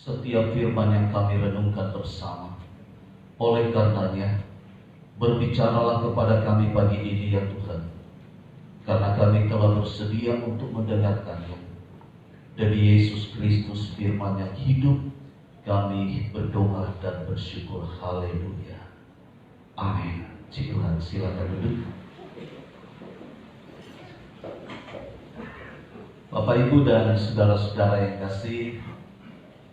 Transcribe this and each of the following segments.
setiap firman yang kami renungkan bersama. Oleh karenanya, berbicaralah kepada kami pagi ini ya Tuhan, karena kami telah bersedia untuk mendengarkannya. Demi Yesus Kristus firman yang hidup, kami berdoa dan bersyukur. Haleluya. Amin. Tuhan, silakan duduk. Bapak, Ibu, dan saudara-saudara yang kasih,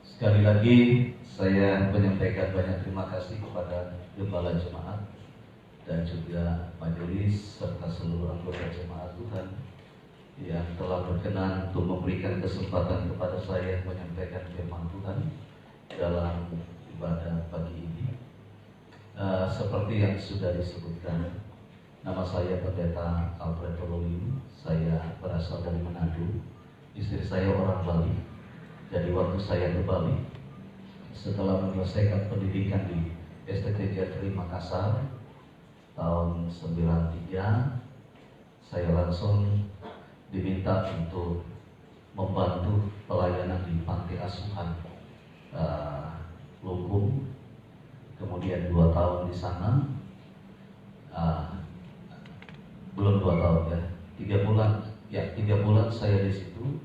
sekali lagi saya menyampaikan banyak terima kasih kepada Gembala Jemaat dan juga majelis serta seluruh anggota jemaat Tuhan yang telah berkenan untuk memberikan kesempatan kepada saya menyampaikan firman Tuhan dalam ibadah pagi ini. Seperti yang sudah disebutkan, nama saya Pendeta Alfred Tololiu. Saya berasal dari Manado. Istri saya orang Bali. Jadi waktu saya ke Bali, setelah menyelesaikan pendidikan di STT Makassar tahun 93, saya langsung diminta untuk membantu pelayanan di panti asuhan Lumbung. Kemudian 2 tahun di sana, belum 2 tahun ya, 3 bulan. Ya, 3 bulan saya di situ.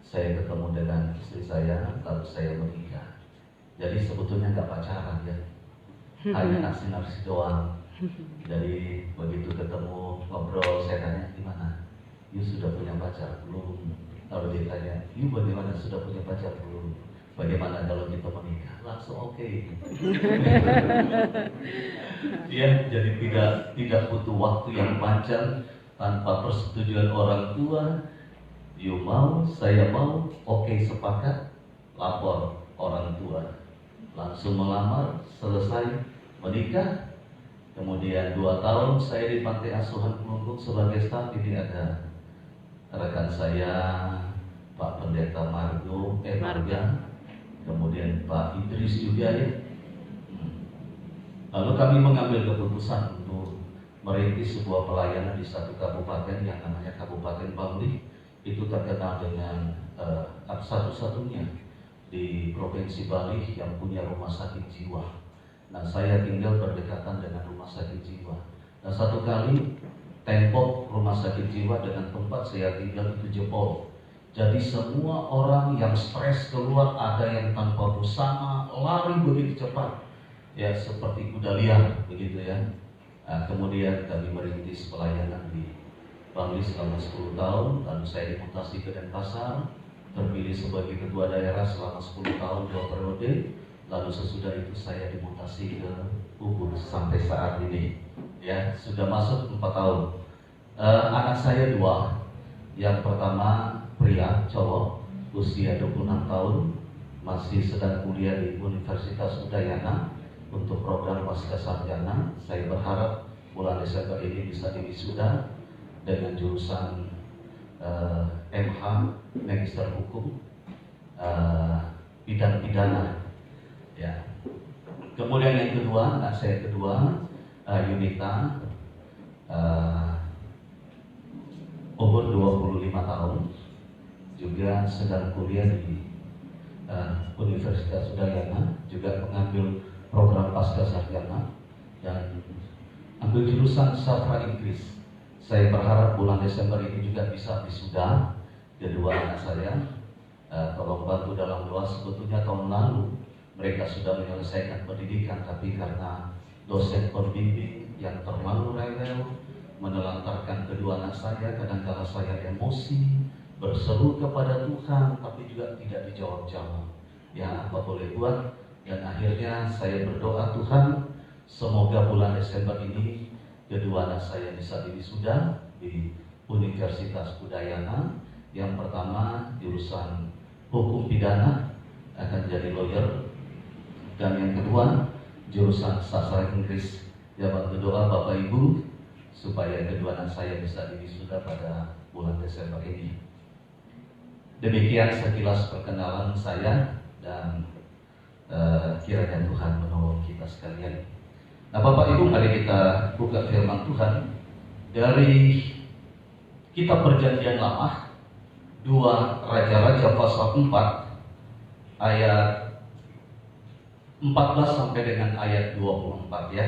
Saya ketemu dengan istri saya, lalu saya menikah. Jadi sebetulnya nggak pacaran ya, hanya naksir-naksir doang. Jadi begitu ketemu ngobrol, saya tanya gimana? You sudah punya pacar belum? Lalu dia tanya, you bagaimana, sudah punya pacar belum? Bagaimana kalau kita menikah? Langsung oke. Ya, jadi tidak butuh waktu yang panjang tanpa persetujuan orang tua. You mau, saya mau, oke, sepakat, lapor orang tua. Langsung melamar, selesai, menikah. Kemudian 2 tahun saya di panti asuhan Lumbung sebagai staf. Ini ada rekan saya, Pak Pendeta Marga. Kemudian Pak Idris juga ya. Lalu kami mengambil keputusan untuk merintis sebuah pelayanan di satu kabupaten yang namanya Kabupaten Bangli. Itu terkenal dengan satu-satunya di Provinsi Bali yang punya rumah sakit jiwa. Nah, saya tinggal berdekatan dengan rumah sakit jiwa. Nah, satu kali tembok rumah sakit jiwa dengan tempat saya tinggal itu jebol. Jadi semua orang yang stres keluar, ada yang tanpa busana, lari begitu cepat, ya seperti kuda liar begitu ya. Nah, kemudian kami merintis pelayanan di Bangli selama 10 tahun, lalu saya dimutasi ke Denpasar, terpilih sebagai ketua daerah selama 10 tahun 2 periode, lalu sesudah itu saya dimutasi ke Ubud sampai saat ini. Ya, sudah masuk 4 tahun. Anak saya 2, yang pertama pria cowok usia 26 tahun, masih sedang kuliah di Universitas Udayana untuk program pasca sarjana. Saya berharap bulan Desember ini bisa diwisuda dengan jurusan MH Magister Hukum bidang pidana. Ya. Kemudian yang kedua, anak saya kedua Yunita, umur 25 tahun, juga sedang kuliah di Universitas Udayana, juga mengambil program pasca sarjana dan ambil jurusan sastra Inggris. Saya berharap bulan Desember ini juga bisa wisuda kedua anak saya. Tolong bantu dalam doa. Sebetulnya tahun lalu mereka sudah menyelesaikan pendidikan, tapi karena dosen pembimbing yang terlalu rewel menelantarkan kedua anak saya, kadang-kala saya emosi, berseru kepada Tuhan, tapi juga tidak dijawab-jawab. Ya, apa boleh buat? Dan akhirnya saya berdoa, Tuhan, semoga bulan Desember ini kedua anak saya bisa diwisuda di Universitas Udayana. Yang pertama jurusan hukum pidana, akan jadi lawyer, dan yang kedua jurusan sastra Inggris. Ya, bantu doa Bapak Ibu supaya kedua anak saya bisa diwisuda pada bulan Desember ini. Demikian sekilas perkenalan saya, dan kiranya Tuhan menolong kita sekalian. Nah, Bapak Ibu, mari kita buka firman Tuhan dari kitab Perjanjian Lama, 2 Raja-Raja pasal 4 ayat 14 sampai dengan ayat 24 ya.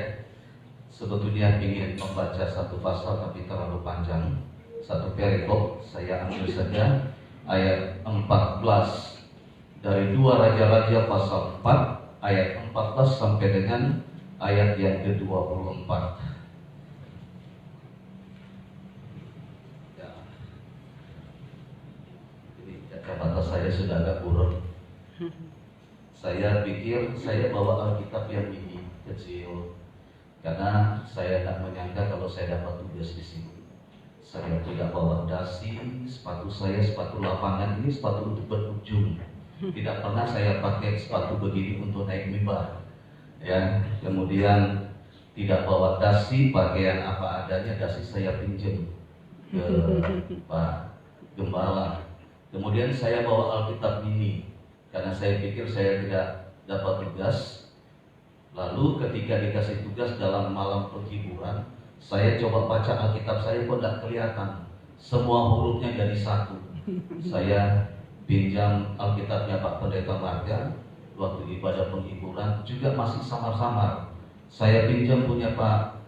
Sebetulnya ingin membaca satu pasal tapi terlalu panjang. Satu perikop saya ambil saja ayat 14 dari 2 Raja-Raja pasal 4 ayat 14 sampai dengan ayat yang ke-24. Ya. Ini kata saya sudah agak buruk. Saya pikir saya bawa Alkitab yang ini kecil karena saya tak menyangka kalau saya dapat tugas di sini. Saya tidak bawa dasi, sepatu saya sepatu lapangan, ini sepatu untuk berujung. Tidak pernah saya pakai sepatu begini untuk naik mimbar. Ya, kemudian tidak bawa dasi, pakaian apa adanya, dasi saya pinjam ke Pak Gembala. Kemudian saya bawa Alkitab ini karena saya pikir saya tidak dapat tugas. Lalu ketika dikasih tugas dalam malam penghiburan, saya coba baca Alkitab saya kok tidak kelihatan. Semua hurufnya jadi satu. Saya pinjam Alkitabnya Pak Pendeta Marga waktu ibadah penghiburan juga masih samar-samar. Saya pinjam punya Pak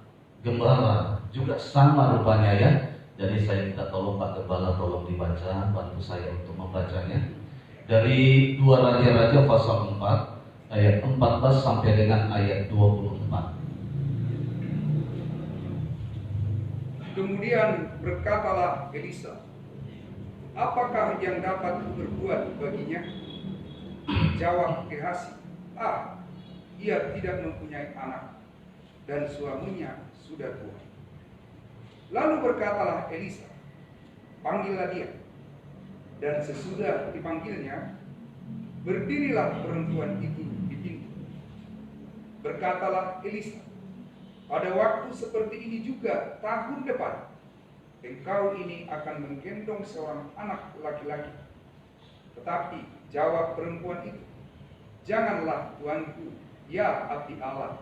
Gembala juga sama rupanya ya. Jadi saya minta tolong Pak Gembala tolong dibaca, bantu saya untuk membacanya. Dari 2 Raja-Raja pasal 4 ayat 14 sampai dengan ayat 24. Kemudian berkatalah Elisa, apakah yang dapat berbuat baginya? Jawab Gehazi, ia tidak mempunyai anak dan suaminya sudah tua. Lalu berkatalah Elisa, panggillah dia. Dan sesudah dipanggilnya, berdirilah perempuan itu di pintu. Berkatalah Elisa, pada waktu seperti ini juga tahun depan, engkau ini akan menggendong seorang anak laki-laki. Tetapi jawab perempuan itu, janganlah tuanku, ya abdi Allah,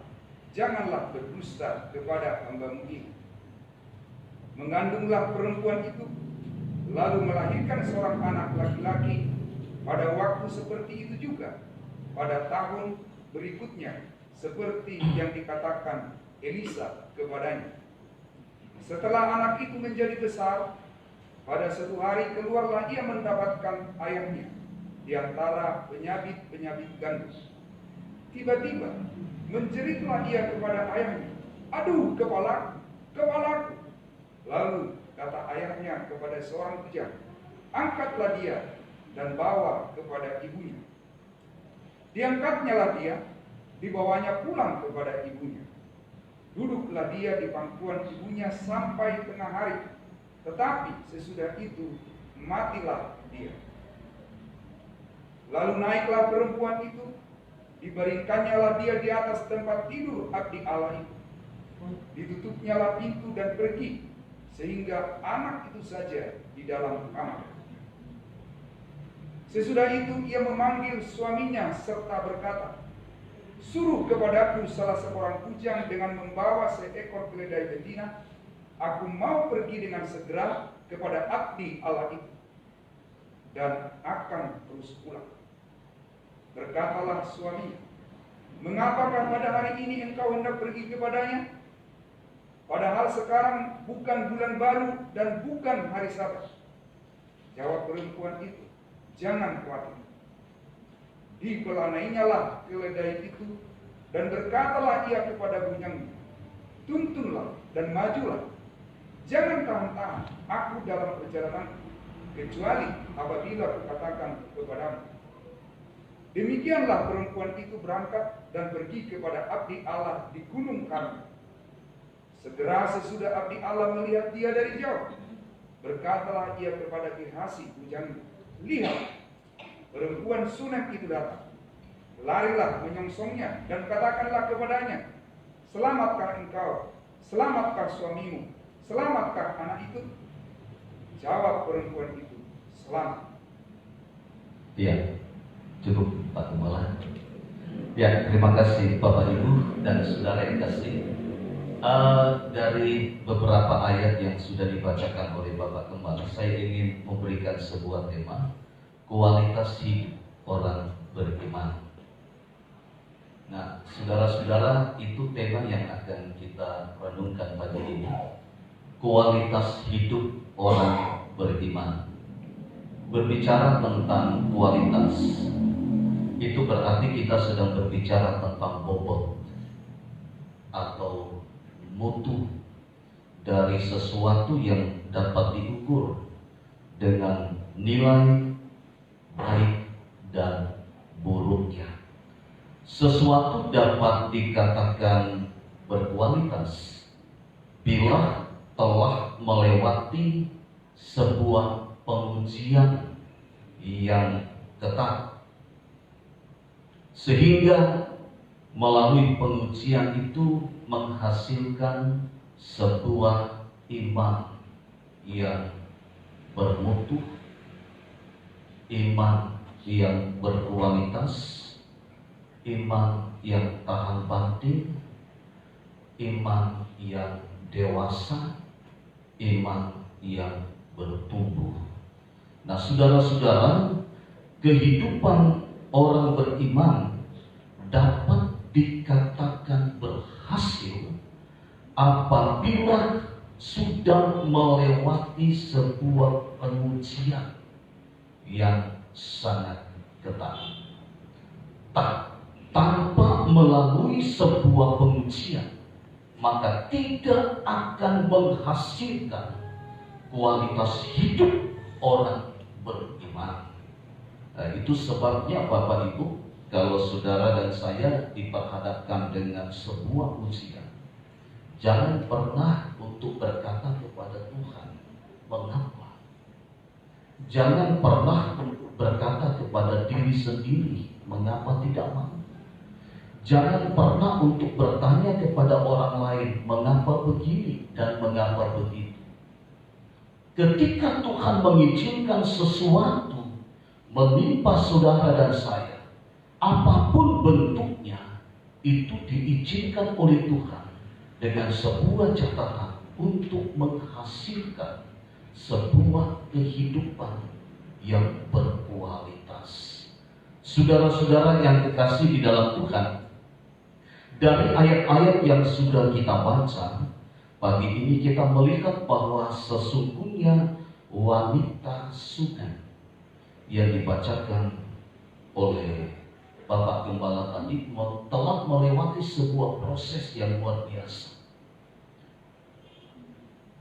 janganlah berdusta kepada hamba-Mu ini. Mengandunglah perempuan itu, lalu melahirkan seorang anak laki-laki. Pada waktu seperti itu juga, pada tahun berikutnya, seperti yang dikatakan Elisa kepadanya. Setelah anak itu menjadi besar, pada suatu hari keluarlah ia mendapatkan ayahnya di antara penyabit-penyabit gandum. Tiba-tiba menjeritlah ia kepada ayahnya, aduh kepalaku, kepalaku. Lalu kata ayahnya kepada seorang bujang, angkatlah dia dan bawa kepada ibunya. Diangkatnyalah dia, dibawanya pulang kepada ibunya. Duduklah dia di pangkuan ibunya sampai tengah hari, tetapi sesudah itu matilah dia. Lalu naiklah perempuan itu, dibaringkannyalah dia di atas tempat tidur abdi Allah itu. Ditutupnyalah pintu dan pergi, sehingga anak itu saja di dalam kamar. Sesudah itu ia memanggil suaminya serta berkata, suruh kepadaku salah seorang bujang dengan membawa seekor keledai betina. Aku mau pergi dengan segera kepada abdi Allah itu dan akan terus pulang. Berkatalah suaminya, mengapakah pada hari ini engkau hendak pergi kepadanya? Padahal sekarang bukan bulan baru dan bukan hari Sabat. Jawab perempuan itu, jangan khawatir. Dipelanainya keledai itu, dan berkatalah ia kepada bujangnya, tuntunlah dan majulah. Jangan tahan-tahan aku dalam perjalanan, kecuali apabila kukatakan kepadamu. Demikianlah perempuan itu berangkat dan pergi kepada abdi Allah di Gunung Karmel. Segera sesudah abdi Allah melihat dia dari jauh, berkatalah ia kepada Gehazi bujangnya, lihat, perempuan Sunem itu datang. Larilah menyongsongnya dan katakanlah kepadanya, selamatkah engkau, selamatkah suamimu, selamatkah anak itu? Jawab perempuan itu, selamat. Iya, cukup Pak Gembala. Ya, terima kasih Bapak Ibu dan saudara yang kasih. Dari beberapa ayat yang sudah dibacakan oleh Bapak Gembala, saya ingin memberikan sebuah tema, kualitas hidup orang beriman. Nah, saudara-saudara, itu tema yang akan kita renungkan pagi ini. Kualitas hidup orang beriman. Berbicara tentang kualitas, itu berarti kita sedang berbicara tentang bobot atau mutu dari sesuatu yang dapat diukur dengan nilai baik dan buruknya. Sesuatu dapat dikatakan berkualitas bila telah melewati sebuah pengujian yang ketat, sehingga melalui pengujian itu menghasilkan sebuah iman yang bermutu, iman yang berkualitas, iman yang tahan banting, iman yang dewasa, iman yang bertumbuh. Nah, saudara-saudara, kehidupan orang beriman dapat dikatakan berhasil apabila sudah melewati sebuah pengujian yang sangat ketat. Tanpa melalui sebuah pengujian, maka tidak akan menghasilkan kualitas hidup orang beriman. Nah, itu sebabnya Bapak Ibu, kalau saudara dan saya diperhadapkan dengan sebuah ujian, jangan pernah untuk berkata kepada Tuhan, mengapa? Jangan pernah berkata kepada diri sendiri, mengapa tidak mau? Jangan pernah untuk bertanya kepada orang lain, mengapa begini dan mengapa begitu. Ketika Tuhan mengizinkan sesuatu menimpa saudara dan saya, apapun bentuknya, itu diizinkan oleh Tuhan dengan sebuah catatan untuk menghasilkan sebuah kehidupan yang berkualitas. Saudara-saudara yang kekasih di dalam Tuhan, dari ayat-ayat yang sudah kita baca, pagi ini kita melihat bahwa sesungguhnya wanita Sunem yang dibacakan oleh Bapak Gembala tadi telah melewati sebuah proses yang luar biasa.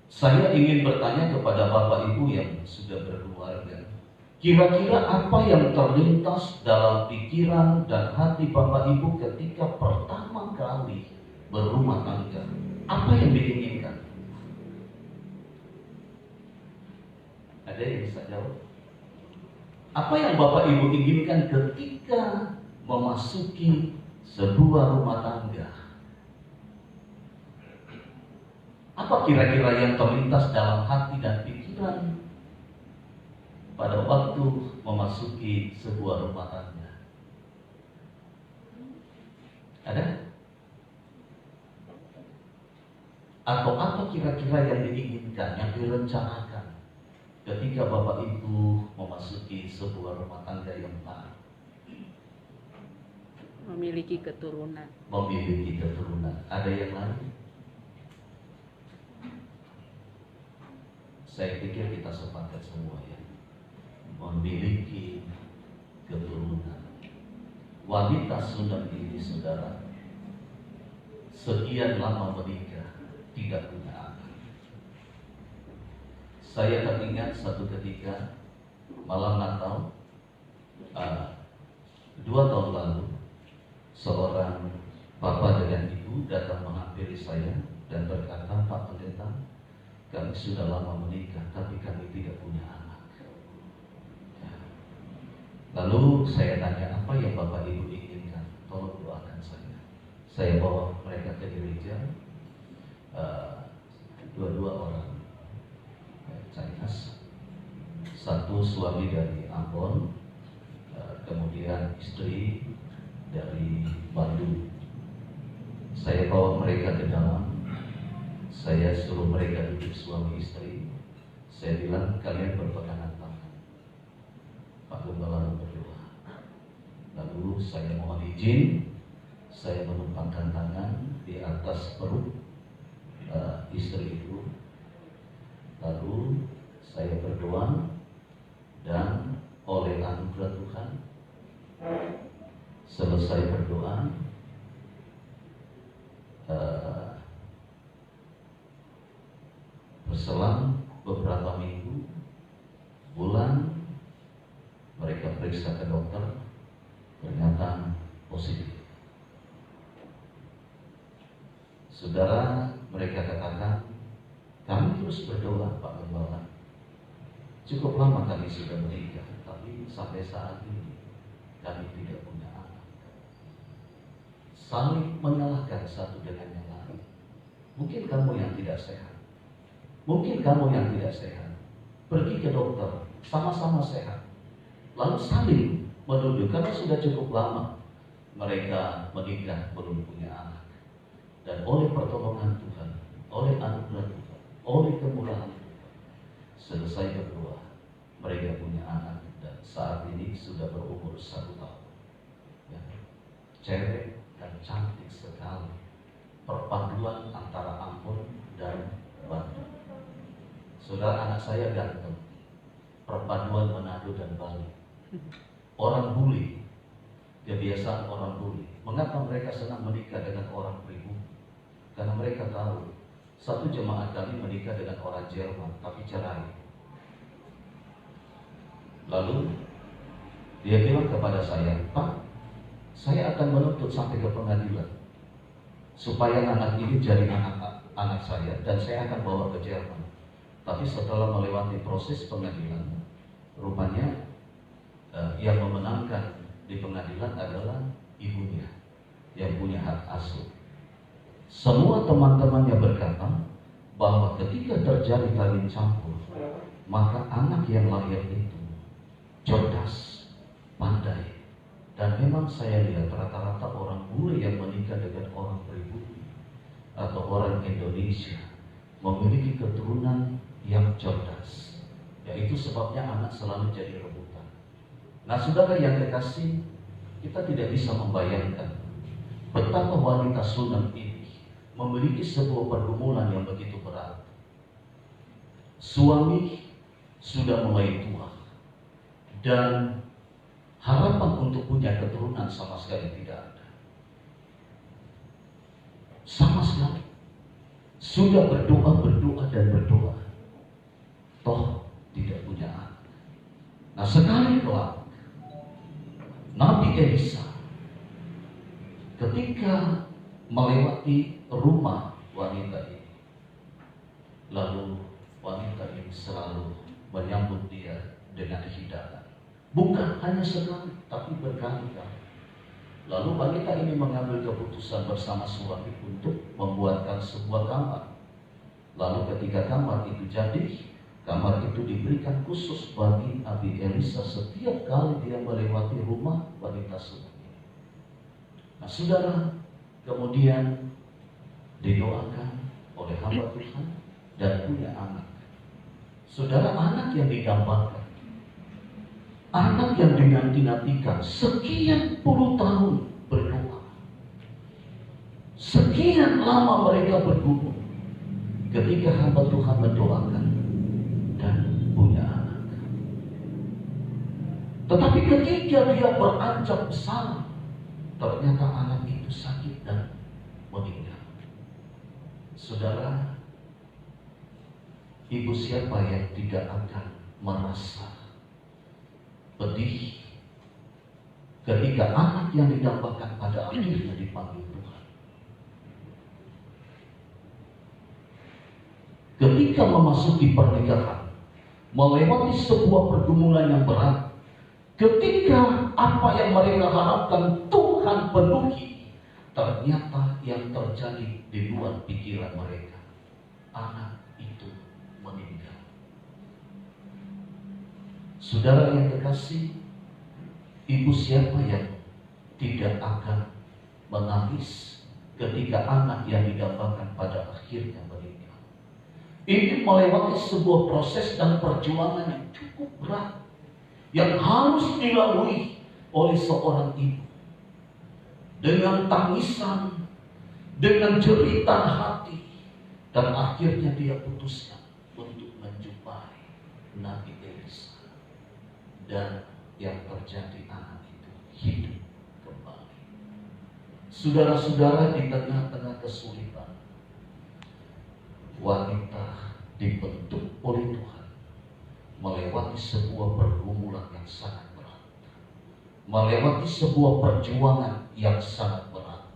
Saya ingin bertanya kepada Bapak Ibu yang sudah berkeluarga, kira-kira apa yang terlintas dalam pikiran dan hati Bapak Ibu ketika pertama kali berumah tangga? Apa yang diinginkan? Ada yang bisa jawab? Apa yang Bapak Ibu inginkan ketika memasuki sebuah rumah tangga? Apa kira-kira yang terlintas dalam hati dan pikiran pada waktu memasuki sebuah rumah tangga? Ada? Atau apa kira-kira yang diinginkan, yang direncanakan ketika Bapak Ibu memasuki sebuah rumah tangga yang baru? Memiliki keturunan. Memiliki keturunan. Ada yang lain? Saya pikir kita sepakat semua ya. Memiliki keturunan. Wanita Sunem ini, saudara, sekian lama menikah, tidak punya anak. Saya teringat satu ketika malam Natal 2 tahun lalu, seorang bapak dengan ibu datang menghampiri saya dan berkata, Pak Pendeta, kami sudah lama menikah, tapi kami tidak punya anak. Lalu saya tanya, apa yang Bapak Ibu inginkan? Tolong doakan saya. Saya bawa mereka ke gereja, dua-dua orang Chinese, satu suami dari Ambon, kemudian istri dari Bandung. Saya bawa mereka ke dalam, saya suruh mereka duduk suami istri. Saya bilang, kalian berpegangan tangan, Pak Gembala berdoa. Lalu saya mohon izin, saya menumpangkan tangan di atas perut istri itu. Lalu saya berdoa, dan oleh anugerah Tuhan, selesai berdoa, berselang beberapa minggu, bulan, mereka periksa ke dokter, ternyata positif. Saudara, mereka katakan, kami terus berdoa Pak Gembala. Cukup lama kami sudah menikah, tapi sampai saat ini kami tidak punya anak. Saling menyalahkan satu dengan yang lain. Mungkin kamu yang tidak sehat. Mungkin kamu yang tidak sehat. Pergi ke dokter, sama-sama sehat. Lalu saling menuduh, karena sudah cukup lama mereka menikah belum punya anak. Dan oleh pertolongan Tuhan, oleh anugerah Tuhan, oleh kemurahan Tuhan, selesai berdoa, mereka punya anak, dan saat ini sudah berumur 1 tahun. Ya. Cewek dan cantik sekali, perpaduan antara Ambon dan Bandung. Saudara, anak saya ganteng, perpaduan Manado dan Bali. Orang bule, kebiasaan orang bule. Mengapa mereka senang menikah dengan orang pribumi? Karena mereka tahu, satu jemaat kami menikah dengan orang Jerman, tapi cerai. Lalu dia bilang kepada saya, Pak, saya akan menuntut sampai ke pengadilan supaya anak ini jadi anak saya, dan saya akan bawa ke Jerman. Tapi setelah melewati proses pengadilan, rupanya yang memenangkan di pengadilan adalah ibunya yang punya hak asuh. Semua teman-temannya berkata bahwa ketika terjadi kawin campur, maka anak yang lahir itu cerdas, pandai. Dan memang saya lihat rata-rata orang bule yang menikah dengan orang pribumi atau orang Indonesia memiliki keturunan yang cerdas. Yaitu sebabnya anak selalu jadi rebutan. Nah, saudara yang kekasih, kita tidak bisa membayangkan betapa wanita Sunan ini memiliki sebuah pergumulan yang begitu berat. Suami sudah mulai tua, dan harapan untuk punya keturunan sama sekali tidak ada. Sama sekali. Sudah berdoa dan berdoa, toh tidak punya anak. Nah, sekali kelak Nabi Elisa ketika melewati rumah wanita ini, lalu wanita ini selalu menyambut dia dengan hidangan. Bukan hanya sekali, tapi berkali-kali. Lalu wanita ini mengambil keputusan bersama suami untuk membuatkan sebuah kamar. Lalu ketika kamar itu jadi, kamar itu diberikan khusus bagi Nabi Elisa setiap kali dia melewati rumah wanita suami. Nah, saudara, kemudian didoakan oleh hamba Tuhan dan punya anak. Saudara, anak yang didambakan, anak yang dinanti-nantikan sekian puluh tahun berdoa, sekian lama mereka bergumul, ketika hamba Tuhan mendoakan dan punya anak. Tetapi ketika dia beranjak besar, ternyata anak itu sakit dan meninggal. Saudara, ibu siapa yang tidak akan merasa pedih ketika anak yang didambakan pada akhirnya dipanggil Tuhan? Ketika memasuki pernikahan, melewati sebuah pergumulan yang berat, ketika apa yang mereka harapkan Tuhan penuhi, ternyata yang terjadi di luar pikiran mereka, anak itu meninggal. Saudara yang kekasih, ibu siapa yang tidak akan menangis ketika anak yang didambakan pada akhirnya meninggal? Ini melewati sebuah proses dan perjuangan yang cukup berat yang harus dilalui oleh seorang ibu. dengan tangisan, dengan jeritan hati, dan akhirnya dia putuskan untuk menjumpai Nabi Elisa. Dan yang terjadi, anak itu hidup kembali. Saudara-saudara, di tengah-tengah kesulitan, wanita dibentuk oleh Tuhan melewati sebuah pergumulan yang sangat berat, melewati sebuah perjuangan yang sangat berat.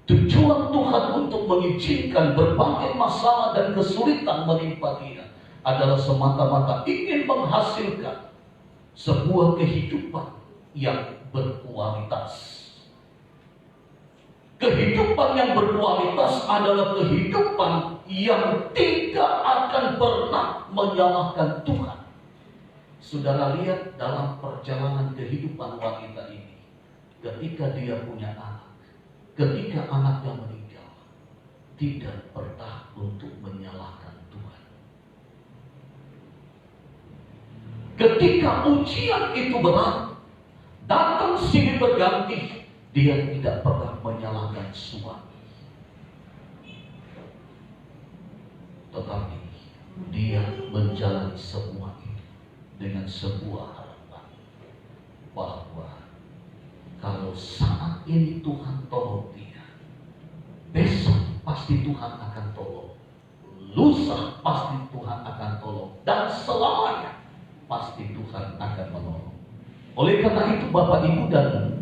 Tujuan Tuhan untuk mengizinkan berbagai masalah dan kesulitan menimpa dia adalah semata-mata ingin menghasilkan sebuah kehidupan yang berkualitas. Kehidupan yang berkualitas adalah kehidupan yang tidak akan pernah menyalahkan Tuhan. Saudara lihat dalam perjalanan kehidupan wanita ini, ketika dia punya anak, ketika anaknya meninggal, tidak pernah untuk menyalahkan Tuhan. Ketika ujian itu berat, datang silih berganti, dia tidak pernah menyalahkan suami. Tetapi dia menjalani semua itu dengan sebuah harapan bahwa kalau saat ini Tuhan tolong dia, besok pasti Tuhan akan tolong, lusa pasti Tuhan akan tolong, dan selamanya pasti Tuhan akan menolong. Oleh karena itu Bapak Ibu dan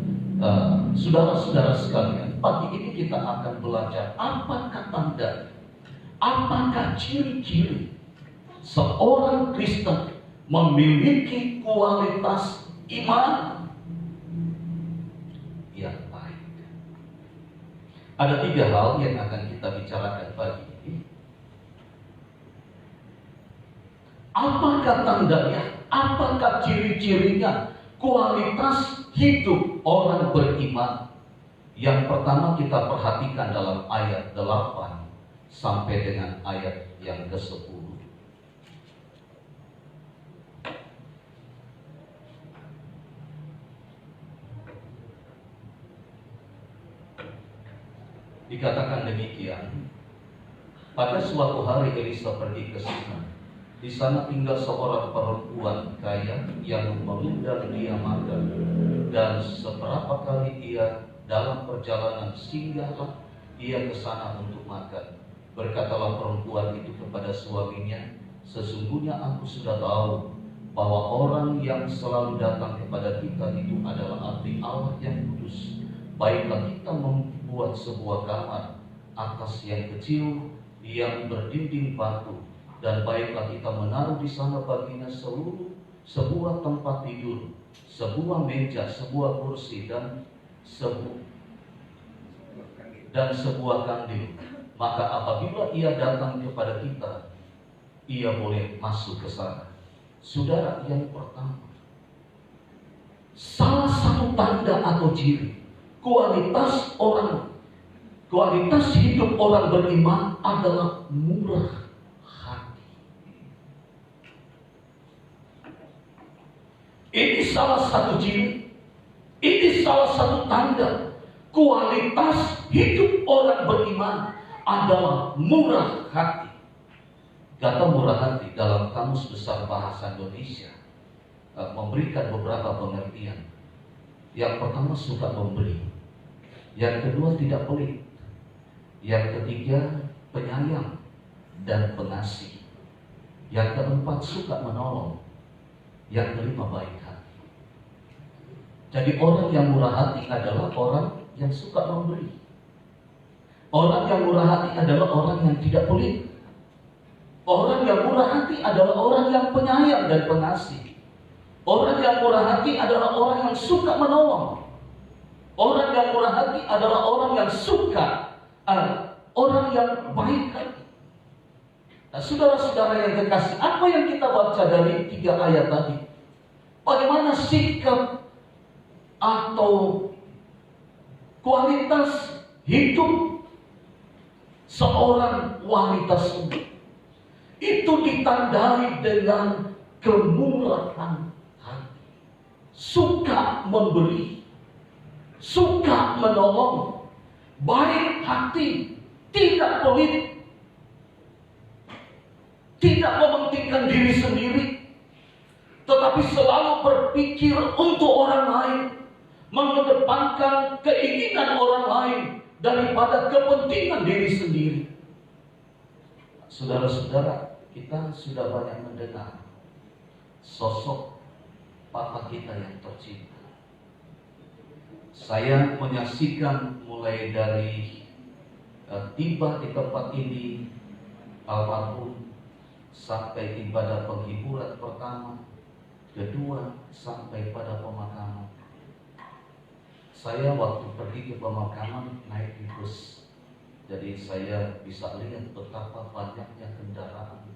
saudara-saudara sekalian, pagi ini kita akan belajar apakah tanda, apakah ciri-ciri seorang Kristen memiliki kualitas iman yang baik. Ada 3 hal yang akan kita bicarakan pagi ini. Apakah tandanya? Apakah ciri-cirinya kualitas hidup orang beriman? Yang pertama kita perhatikan dalam ayat 8 sampai dengan ayat yang ke-10. Dikatakan demikian, pada suatu hari Elisa pergi ke sana. Di sana tinggal seorang perempuan kaya yang mengundang dia makan. Dan seberapa kali ia dalam perjalanan singgahlah ia ke sana untuk makan. Berkatalah perempuan itu kepada suaminya, sesungguhnya aku sudah tahu bahwa orang yang selalu datang kepada kita itu adalah abdi Allah yang kudus. Baiklah kita membuat sebuah kamar atas yang kecil yang berdinding batu, dan baiklah kita menaruh di sana baginya sebuah tempat tidur, sebuah meja, sebuah kursi, dan sebuah kandil. Maka apabila ia datang kepada kita, ia boleh masuk ke sana. Saudara, yang pertama, salah satu tanda atau ciri kualitas hidup orang beriman adalah murah hati. Ini salah satu ciri, ini salah satu tanda kualitas hidup orang beriman adalah murah hati. Kata murah hati dalam Kamus Besar Bahasa Indonesia memberikan beberapa pengertian. Yang pertama, suka memberi. Yang kedua, tidak pelit. Yang ketiga, penyayang dan pengasih. Yang keempat, suka menolong. Yang kelima, baik hati. Jadi orang yang murah hati adalah orang yang suka memberi. Orang yang murah hati adalah orang yang tidak pelit. Orang yang murah hati adalah orang yang penyayang dan pengasih. Orang yang murah hati adalah orang yang suka menolong. Orang yang murah hati adalah orang yang suka, orang yang baik hati. Nah, saudara-saudara yang kekasih, apa yang kita baca dari 3 ayat tadi? Bagaimana sikap atau kualitas hidup seorang wanita sungguh? Itu ditandai dengan kemurahan hati, suka memberi. suka menolong, baik hati, tidak pelit, tidak mementingkan diri sendiri, tetapi selalu berpikir untuk orang lain, mengedepankan keinginan orang lain daripada kepentingan diri sendiri. Saudara-saudara, kita sudah banyak mendengar sosok Papa kita yang tercinta. Saya menyaksikan mulai dari tiba di tempat ini almarhum sampai ibadah penghiburan pertama, kedua, sampai pada pemakaman. Saya waktu pergi ke pemakaman naik di bus, jadi saya bisa lihat betapa banyaknya kendaraan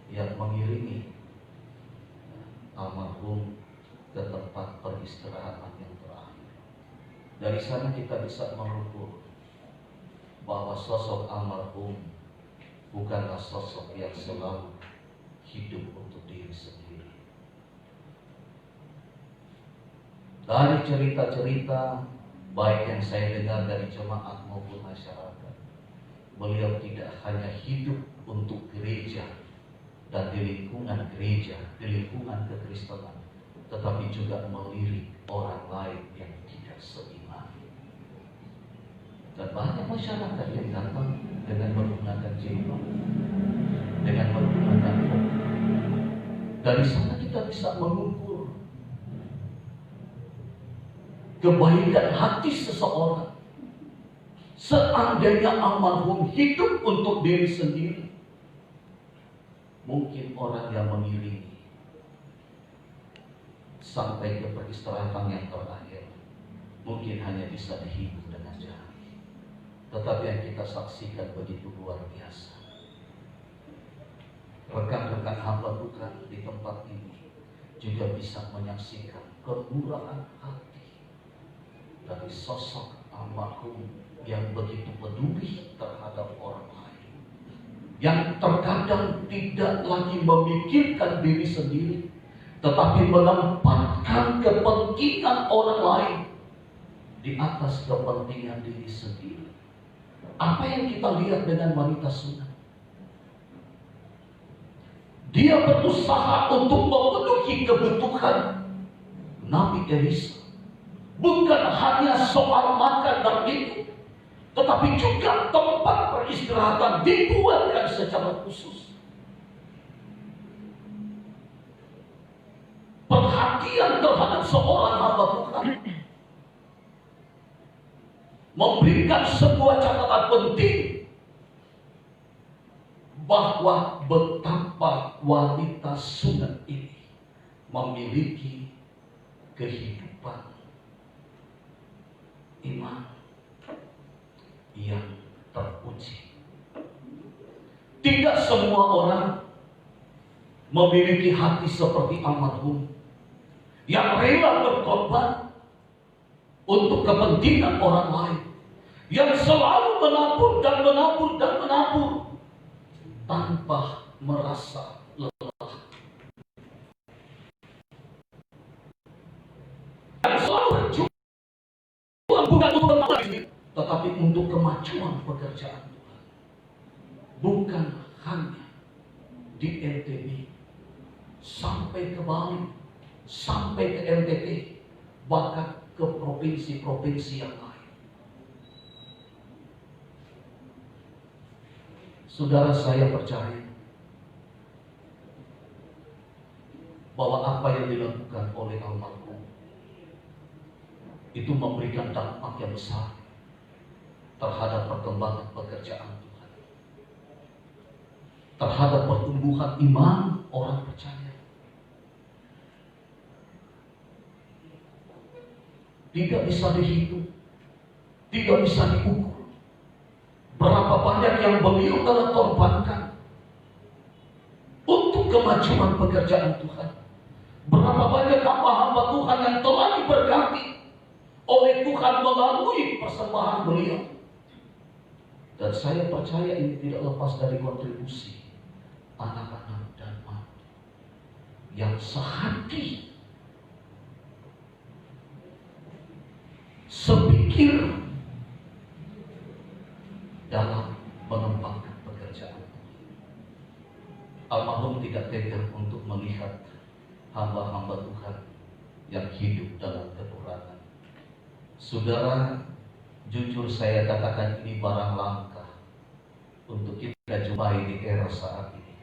yang mengiringi almarhum ke tempat peristirahatan yang terakhir. Dari sana kita bisa mengukur bahwa sosok almarhum bukanlah sosok yang selalu hidup untuk diri sendiri. Dari cerita-cerita baik yang saya dengar dari jemaat maupun masyarakat, beliau tidak hanya hidup untuk gereja dan di lingkungan gereja, di lingkungan kekristenan, tetapi juga melirik orang lain yang tidak seiman. Dan banyak masyarakat yang datang dengan menggunakan jilbab, dengan menggunakan rok. Dari sana kita bisa mengukur kebaikan hati seseorang. Seandainya almarhum hidup untuk diri sendiri, mungkin orang yang mengiringi sampai ke peristirahatan yang terakhir mungkin hanya bisa dihibur dengan jahat. Tetapi yang kita saksikan begitu luar biasa. Rekan-rekan hamba Tuhan di tempat ini juga bisa menyaksikan kemurahan hati dari sosok almarhum yang begitu peduli terhadap orang lain, yang terkadang tidak lagi memikirkan diri sendiri, tetapi menempatkan kepentingan orang lain di atas kepentingan diri sendiri. Apa yang kita lihat dengan wanita Sunam? Dia berusaha untuk memenuhi kebutuhan Nabi Elisa. Bukan hanya soal makan dan minum, tetapi juga tempat peristirahatan dibuatkan secara khusus. Perhatian terhadap seorang hamba Tuhan memberikan sebuah catatan penting bahwa betapa wanita Sunam ini memiliki kehidupan iman yang terpuji. Tidak semua orang memiliki hati seperti almarhum yang rela berkorban untuk kepentingan orang lain, yang selalu menabur dan menabur dan menabur tanpa merasa lelah, yang selalu berjuang bukan untuk kemajuan, tetapi untuk kemajuan pekerjaan Tuhan. Bukan hanya di NTB, sampai ke Bali, sampai ke NTT, bahkan ke provinsi-provinsi yang lain. Saudara, saya percaya bahwa apa yang dilakukan oleh almarhum itu memberikan dampak yang besar terhadap perkembangan pekerjaan Tuhan, terhadap pertumbuhan iman orang percaya. Tidak bisa dihitung, tidak bisa diukur berapa banyak yang beliau telah korbankan untuk kemajuan pekerjaan Tuhan. Berapa banyak hamba-hamba Tuhan yang telah diberkati oleh Tuhan melalui persembahan beliau. Dan saya percaya ini tidak lepas dari kontribusi anak-anak dan mantu yang sehati sepikir dalam mengembangkan pekerjaan. Almarhum tidak tega untuk melihat hamba-hamba Tuhan yang hidup dalam kekurangan. Saudara, jujur saya katakan ini barang langka untuk kita jumpai di era saat ini.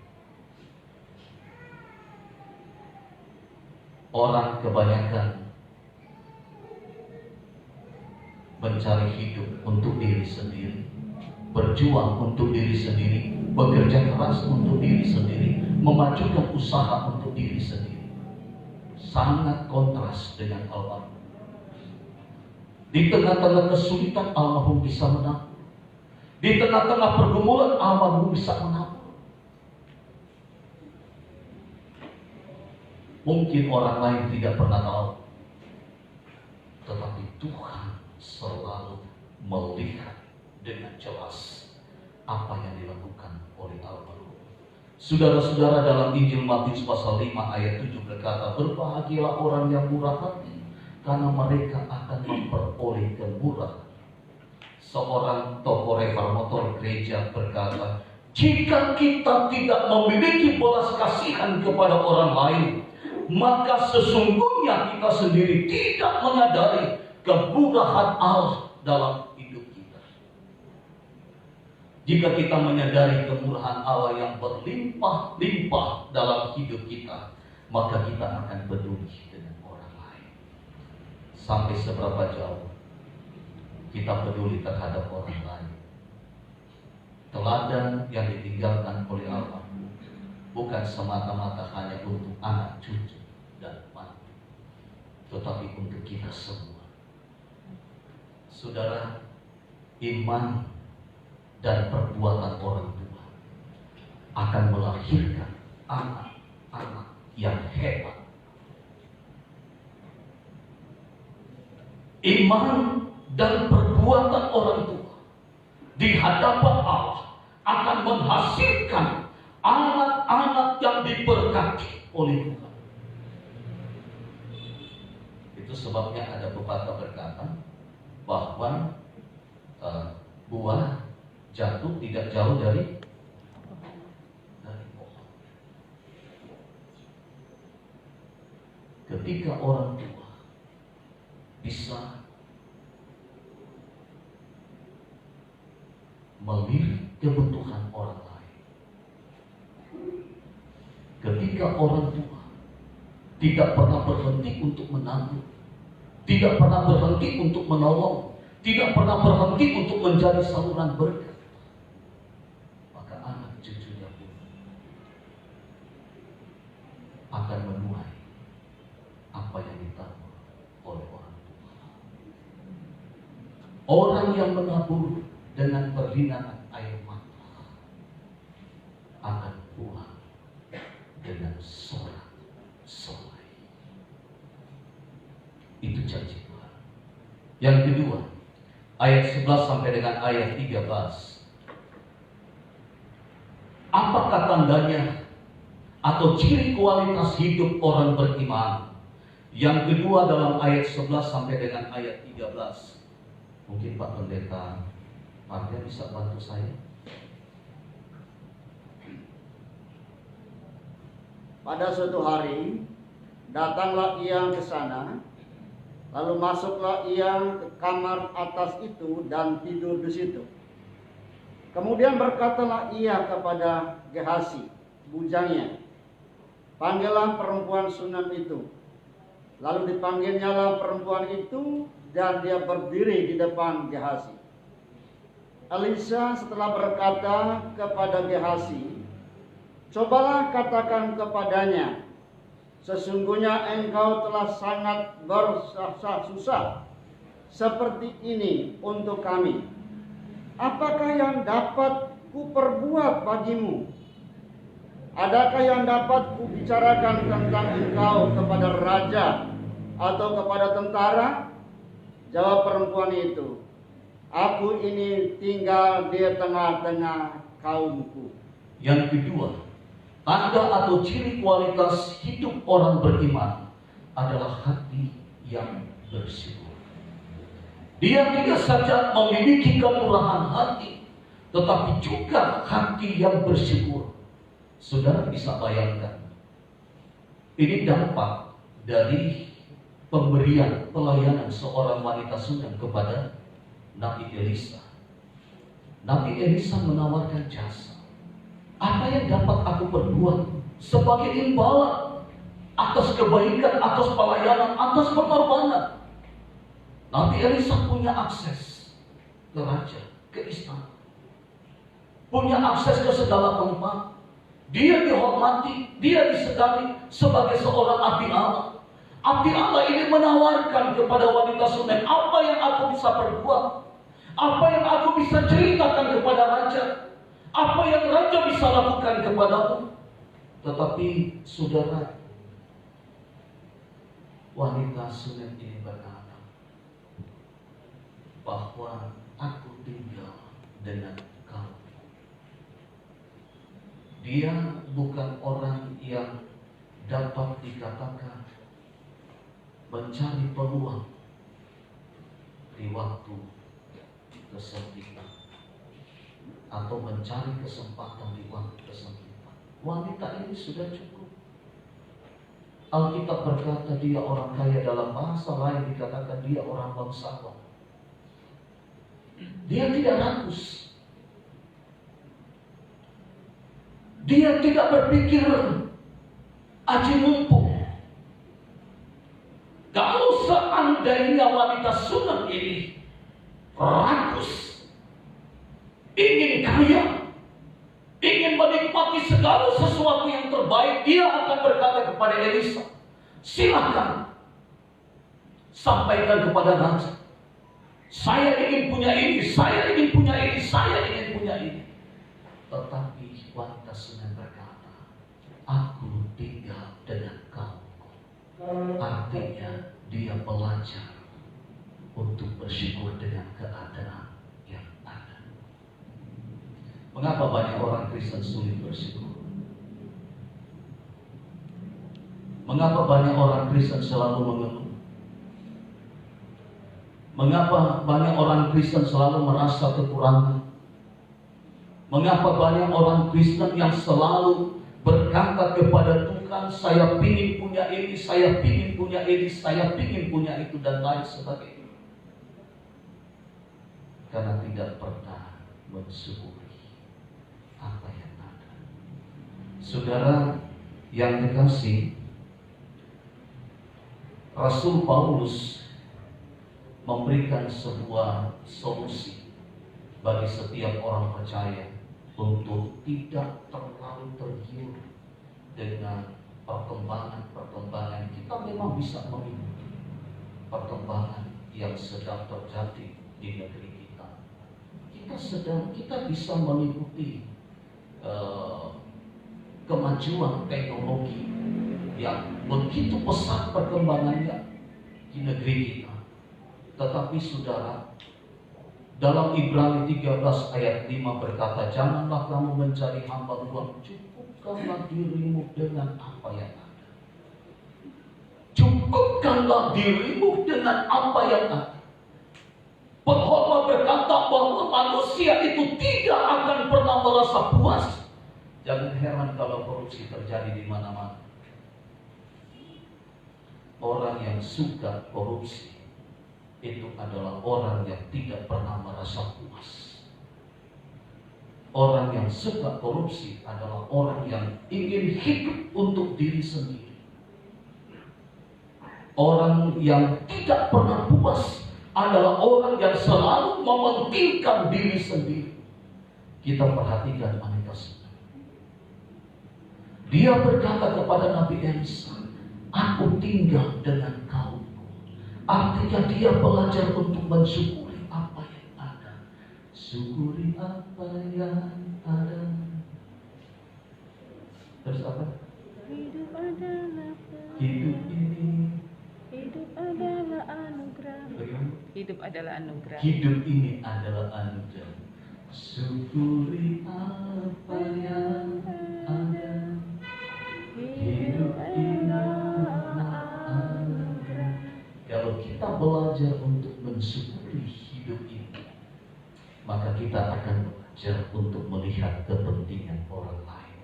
Orang kebanyakan mencari hidup untuk diri sendiri, berjuang untuk diri sendiri, bekerja keras untuk diri sendiri, memajukan usaha untuk diri sendiri. Sangat kontras dengan almarhum. Di tengah-tengah kesulitan almarhum bisa menabur. Di tengah-tengah pergumulan almarhum bisa menabur. Mungkin orang lain tidak pernah tahu, tetapi Tuhan selalu melihat dengan jelas apa yang dilakukan oleh almarhum. Saudara-saudara, dalam Injil Matius pasal 5 ayat 7 berkata, berbahagialah orang yang murah hati, karena mereka akan memperoleh kemurahan. Seorang tokoh reformator gereja berkata, jika kita tidak memiliki belas kasihan kepada orang lain, maka sesungguhnya kita sendiri tidak menyadari kemurahan Allah dalam hidup kita. Jika kita menyadari kemurahan Allah yang berlimpah-limpah dalam hidup kita, maka kita akan peduli dengan orang lain. Sampai seberapa jauh kita peduli terhadap orang lain. Teladan yang ditinggalkan oleh almarhum bukan semata-mata hanya untuk anak cucu dan mantu, tetapi untuk kita semua. Saudara, iman dan perbuatan orang tua akan melahirkan anak-anak yang hebat. Iman dan perbuatan orang tua di hadapan Allah akan menghasilkan anak-anak yang diberkati oleh Tuhan. Itu sebabnya ada pepatah berkata bahwa buah jatuh tidak jauh dari pohon. Ketika orang tua bisa melirik kebutuhan orang lain, ketika orang tua tidak pernah berhenti untuk menanggung, tidak pernah berhenti untuk menolong, tidak pernah berhenti untuk menjadi saluran berkat, maka anak cucunya pun akan menuai apa yang ditabur oleh orang tua. Orang yang menabur dengan perlinangan air mata akan pulang dengan sorak-sorai. Itu janji Tuhan. Yang kedua, ayat 11 sampai dengan ayat 13. Apakah tandanya atau ciri kualitas hidup orang beriman? Yang kedua dalam ayat 11 sampai dengan ayat 13. Mungkin Pak Pendeta Arya bisa bantu saya. Pada suatu hari, datanglah ia ke sana, lalu masuklah ia ke kamar atas itu dan tidur di situ. Kemudian berkatalah ia kepada Gehasi, bujangnya, panggillah perempuan Sunem itu. Lalu dipanggilnyalah perempuan itu dan dia berdiri di depan Gehasi. Elisa setelah berkata kepada Gehasi, cobalah katakan kepadanya, sesungguhnya engkau telah sangat bersusah seperti ini untuk kami. Apakah yang dapat kuperbuat bagimu? Adakah yang dapat kubicarakan tentang engkau kepada raja atau kepada tentara? Jawab perempuan itu, aku ini tinggal di tengah-tengah kaumku. Yang kedua, tanda atau ciri kualitas hidup orang beriman adalah hati yang bersyukur. Dia tidak saja memiliki kemurahan hati, tetapi juga hati yang bersyukur. Saudara bisa bayangkan, ini dampak dari pemberian pelayanan seorang wanita Sunem kepada Nabi Elisa. Nabi Elisa menawarkan jasa. Apa yang dapat aku perbuat sebagai imbalan atas kebaikan, atas pelayanan, atas pengorbanan? Nabi Elisa punya akses ke raja, ke istana, punya akses ke segala tempat. Dia dihormati, dia disegani sebagai seorang abdi Allah. Abdi Allah ini menawarkan kepada wanita Sunem, apa yang aku bisa perbuat, apa yang aku bisa ceritakan kepada raja, apa yang raja bisa lakukan kepadamu. Tetapi saudara, wanita Sunem ini berkata bahwa aku tinggal dengan kau. Dia bukan orang yang dapat dikatakan mencari peluang di waktu kesempitan atau mencari kesempatan di waktu kesempitan. Wanita ini sudah cukup. Alkitab berkata dia orang kaya, dalam bahasa lain dikatakan dia orang bangsawan. Dia tidak rakus. Dia tidak berpikir aji mumpung. Kalau seandainya wanita Sunem ini rakus, ingin kaya, ingin menikmati segala sesuatu yang terbaik, dia akan berkata kepada Elisa, silakan sampaikan kepada raja, saya ingin punya ini, saya ingin punya ini, saya ingin punya ini. Tetapi wanita Sunem berkata, aku tinggal dengan kau. Artinya dia belajar untuk bersyukur dengan keadaan yang ada. Mengapa banyak orang Kristen sulit bersyukur? Mengapa banyak orang Kristen selalu mengeluh? Mengapa banyak orang Kristen selalu merasa kekurangan? Mengapa banyak orang Kristen yang selalu berkata kepada Tuhan, saya ingin punya ini, saya ingin punya ini, saya ingin punya itu, dan lain sebagainya? Karena tidak pernah mensyukuri apa yang ada. Saudara yang dikasihi, Rasul Paulus memberikan sebuah solusi bagi setiap orang percaya untuk tidak terlalu tergiur dengan perkembangan. Kita memang bisa mengikuti perkembangan yang sedang terjadi di negeri kita. Kita bisa mengikuti kemajuan teknologi yang begitu pesat perkembangannya di negeri kita. Tetapi saudara, dalam Ibrani 13 ayat 5 berkata, janganlah kamu mencari hamba uang, cukupkanlah dirimu dengan apa yang ada. Cukupkanlah dirimu dengan apa yang ada. Pengkhotbah berkata bahwa manusia itu tidak akan pernah merasa puas. Jangan heran kalau korupsi terjadi di mana-mana. Orang yang suka korupsi itu adalah orang yang tidak pernah merasa puas. Orang yang suka korupsi adalah orang yang ingin hidup untuk diri sendiri. Orang yang tidak pernah puas adalah orang yang selalu mementingkan diri sendiri. Kita perhatikan wanita Sunem. Dia berkata kepada Nabi Elisa, aku tinggal dengan kau. Artinya dia belajar untuk mensyukuri apa yang ada. Syukuri apa yang ada. Terus apa? Hidup adalah Hidup ini. Hidup adalah anugerah. Bagaimana? Hidup adalah anugerah. Hidup ini adalah anugerah. Syukuri apa yang ada. Hidup ini adalah anugerah. Kalau kita kita belajar untuk mensyukuri hidup ini, maka kita akan belajar untuk melihat kepentingan orang lain.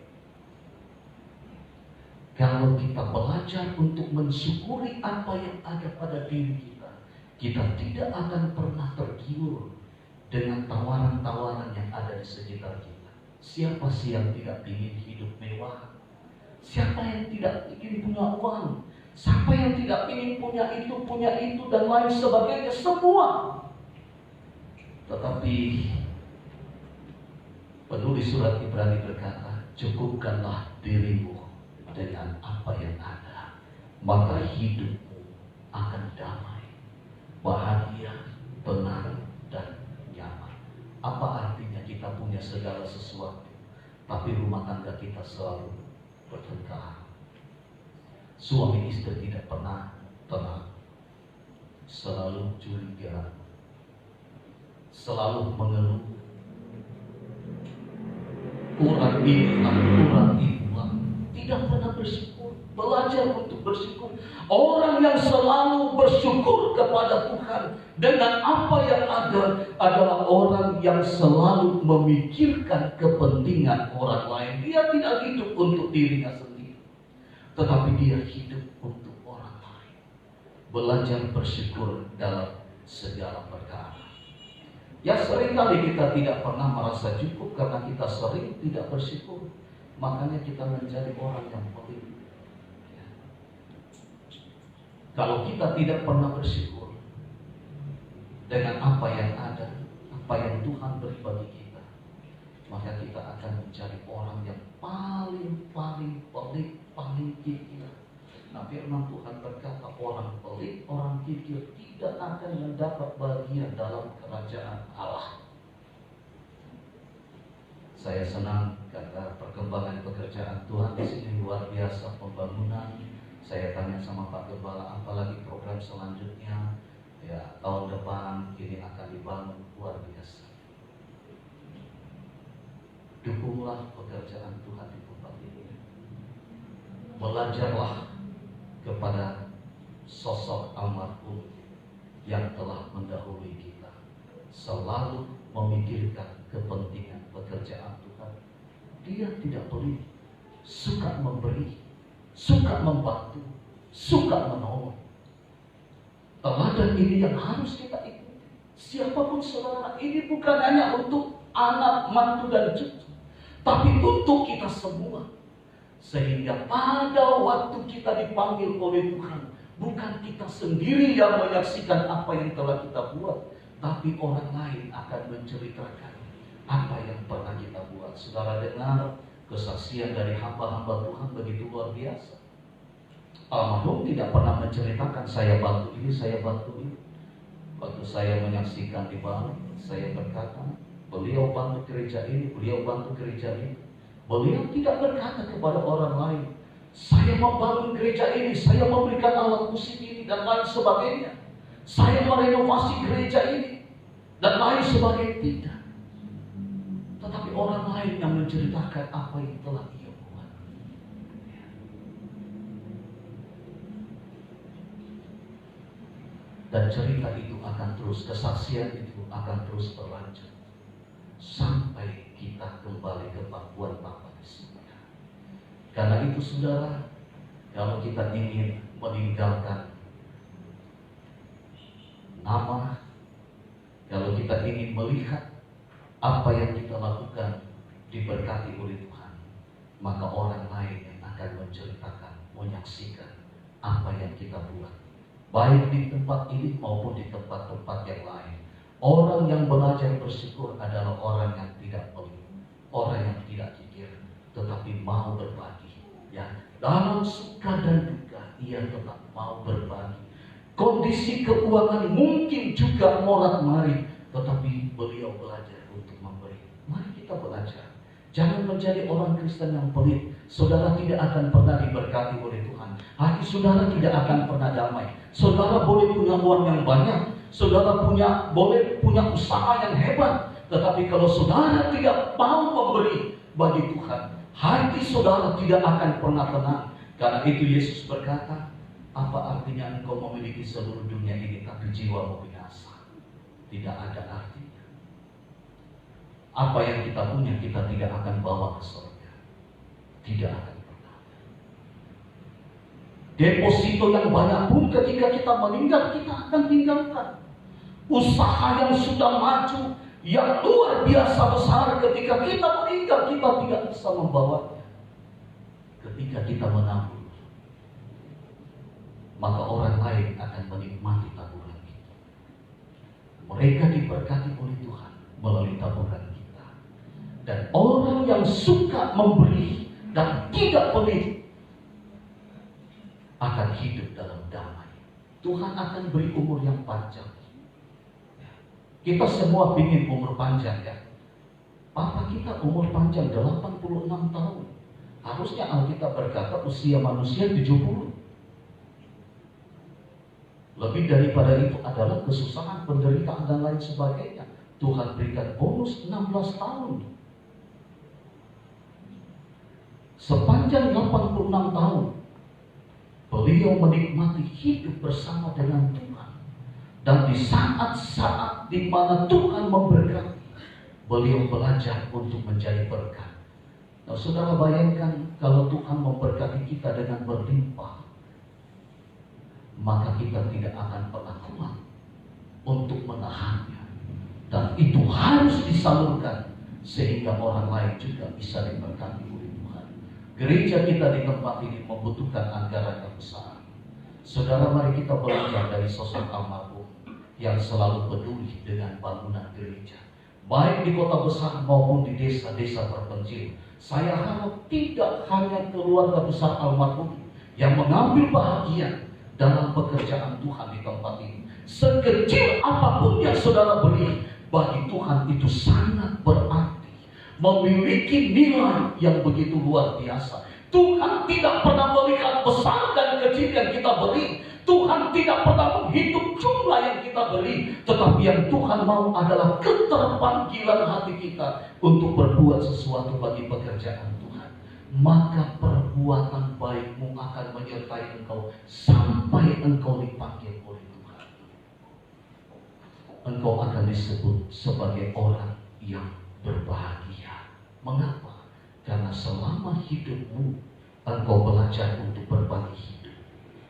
Kalau kita belajar untuk mensyukuri apa yang ada pada diri kita, kita tidak akan pernah tergiur dengan tawaran-tawaran yang ada di sekitar kita. Siapa sih yang tidak ingin hidup mewah? Siapa yang tidak ingin punya uang? Siapa yang tidak ingin punya itu, dan lain sebagainya, semua. Tetapi penulis surat Ibrani berkata, cukupkanlah dirimu dengan apa yang ada, maka hidupmu akan damai, bahagia, tenang, dan nyaman. Apa artinya kita punya segala sesuatu, tapi rumah tangga kita selalu bertengkar? Suami istri tidak pernah tenang, selalu curiga, selalu mengeluh. Kurang inilah, kurang itulah, tidak pernah bersyukur. Belajar untuk bersyukur. Orang yang selalu bersyukur kepada Tuhan dengan apa yang ada adalah orang yang selalu memikirkan kepentingan orang lain. Dia tidak hidup untuk dirinya sendiri, tetapi dia hidup untuk orang lain. Belajar bersyukur dalam segala perkara. Ya, seringkali kita tidak pernah merasa cukup karena kita sering tidak bersyukur. Makanya kita menjadi orang yang pelit. Kalau kita tidak pernah bersyukur dengan apa yang ada, apa yang Tuhan beri bagi kita, maka kita akan menjadi orang yang paling pelit, paling kikir. Nah, firman Tuhan berkata, orang pelit, orang kikir tidak akan mendapat bagian dalam kerajaan Allah. Saya senang karena perkembangan pekerjaan Tuhan di sini luar biasa, pembangunan. Saya tanya sama Pak Gembala, apalagi program selanjutnya, ya tahun depan ini akan dibangun, luar biasa. Dukunglah pekerjaan Tuhan di tempat ini. Belajarlah kepada sosok almarhum yang telah mendahului kita, selalu memikirkan kepentingan pekerjaan Tuhan. Dia tidak pelit, suka memberi, suka membantu, suka menolong. Teladan ini yang harus kita ikuti. Siapapun saudara, ini bukan hanya untuk anak, mantu, dan cucu, tapi untuk kita semua. Sehingga pada waktu kita dipanggil oleh Tuhan, bukan kita sendiri yang menyaksikan apa yang telah kita buat, tapi orang lain akan menceritakan apa yang pernah kita buat. Saudara dengar kesaksian dari hamba-hamba Tuhan begitu luar biasa. Almarhum tidak pernah menceritakan saya bantu ini, saya bantu ini. Waktu saya menyaksikan di Bali, saya berkata, beliau bantu gereja ini, beliau bantu gereja ini. Beliau tidak berkata kepada orang lain, saya membangun gereja ini, saya memberikan alat musik ini, dan lain sebagainya. Saya merenovasi gereja ini, dan lain sebagainya. Tidak. Tetapi orang lain yang menceritakan apa yang telah ia buat. Dan cerita itu akan terus, kesaksian itu akan terus berlanjut sampai kita kembali ke pangkuan Bapa di surga. Karena itu saudara, kalau kita ingin meninggalkan nama, kalau kita ingin melihat apa yang kita lakukan diberkati oleh Tuhan, maka orang lain yang akan menceritakan, menyaksikan apa yang kita buat, baik di tempat ini maupun di tempat-tempat yang lain. Orang yang belajar bersyukur adalah orang yang tidak pelit, orang yang tidak kikir, tetapi mau berbagi. Ya, dalam suka dan duka ia tetap mau berbagi. Kondisi keuangan mungkin juga morat-marit, tetapi beliau belajar untuk memberi. Mari kita belajar. Jangan menjadi orang Kristen yang pelit. Saudara tidak akan pernah diberkati oleh Tuhan. Hati saudara tidak akan pernah damai. Saudara boleh punya uang yang banyak, saudara boleh punya usaha yang hebat, tetapi kalau saudara tidak mau memberi bagi Tuhan, hati saudara tidak akan pernah tenang. Karena itu Yesus berkata, Apa artinya engkau memiliki seluruh dunia ini tapi jiwamu binasa? Tidak ada artinya. Apa yang kita punya kita tidak akan bawa ke surga. Tidak akan pernah. Deposito yang banyak pun ketika kita meninggal kita akan tinggalkan. Usaha yang sudah maju, yang luar biasa besar, ketika kita meninggal kita tidak bisa membawanya. Ketika kita menabur, maka orang lain akan menikmati taburan kita. Mereka diberkati oleh Tuhan melalui taburan kita. Dan orang yang suka memberi dan tidak pelit akan hidup dalam damai. Tuhan akan beri umur yang panjang. Kita semua ingin umur panjang, ya. Papa kita umur panjang 86 tahun. Harusnya Alkitab berkata usia manusia 70. Lebih daripada itu adalah kesusahan, penderitaan dan lain sebagainya. Tuhan berikan bonus 16 tahun. Sepanjang 86 tahun beliau menikmati hidup bersama dengan Tuhan. Dan di saat-saat di mana Tuhan memberkati, beliau belajar untuk menjadi berkat. Nah, saudara bayangkan kalau Tuhan memberkati kita dengan berlimpah, maka kita tidak akan pernah kuat untuk menahannya. Dan itu harus disalurkan sehingga orang lain juga bisa diberkati oleh Tuhan. Gereja kita di tempat ini membutuhkan anggaran yang besar. Saudara, mari kita belajar dari sosok almarhum yang selalu peduli dengan bangunan gereja, baik di kota besar maupun di desa-desa terpencil. Saya harap tidak hanya keluarga besar almarhum yang mengambil bahagian dalam pekerjaan Tuhan di tempat ini. Sekecil apapun yang saudara beri, bagi Tuhan itu sangat berarti, memiliki nilai yang begitu luar biasa. Tuhan tidak pernah melihat besar dan kecil yang kita beri. Tuhan tidak pernah menghitung jumlah yang kita beri, tetapi yang Tuhan mau adalah keterpanggilan hati kita untuk berbuat sesuatu bagi pekerjaan Tuhan. Maka perbuatan baikmu akan menyertai engkau sampai engkau dipanggil oleh Tuhan. Engkau akan disebut sebagai orang yang berbahagia. Mengapa? Karena selama hidupmu engkau belajar untuk berbagi hidup.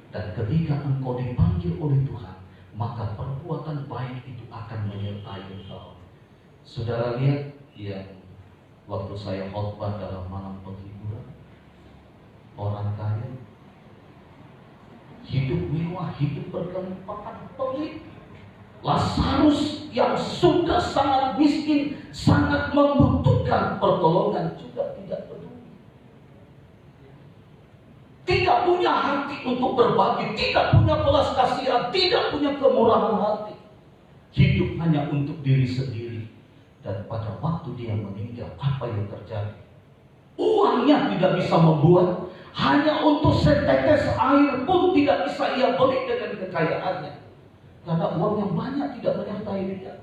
Dan ketika engkau dipanggil oleh Tuhan, maka perbuatan baik itu akan menyertai engkau. Saudara lihat yang waktu saya khotbah dalam malam penghiburan, orang kaya hidup mewah, hidup berkelimpahan, pelit. Lazarus yang sudah sangat miskin, sangat membutuhkan pertolongan juga tidak peduli. Tidak punya hati untuk berbagi, tidak punya belas kasihan, tidak punya kemurahan hati. Hidup hanya untuk diri sendiri. Dan pada waktu dia meninggal, apa yang terjadi? Uangnya tidak bisa membuat, hanya untuk setetes air pun tidak bisa ia beli dengan kekayaannya. Karena uang yang banyak tidak menyertai dia.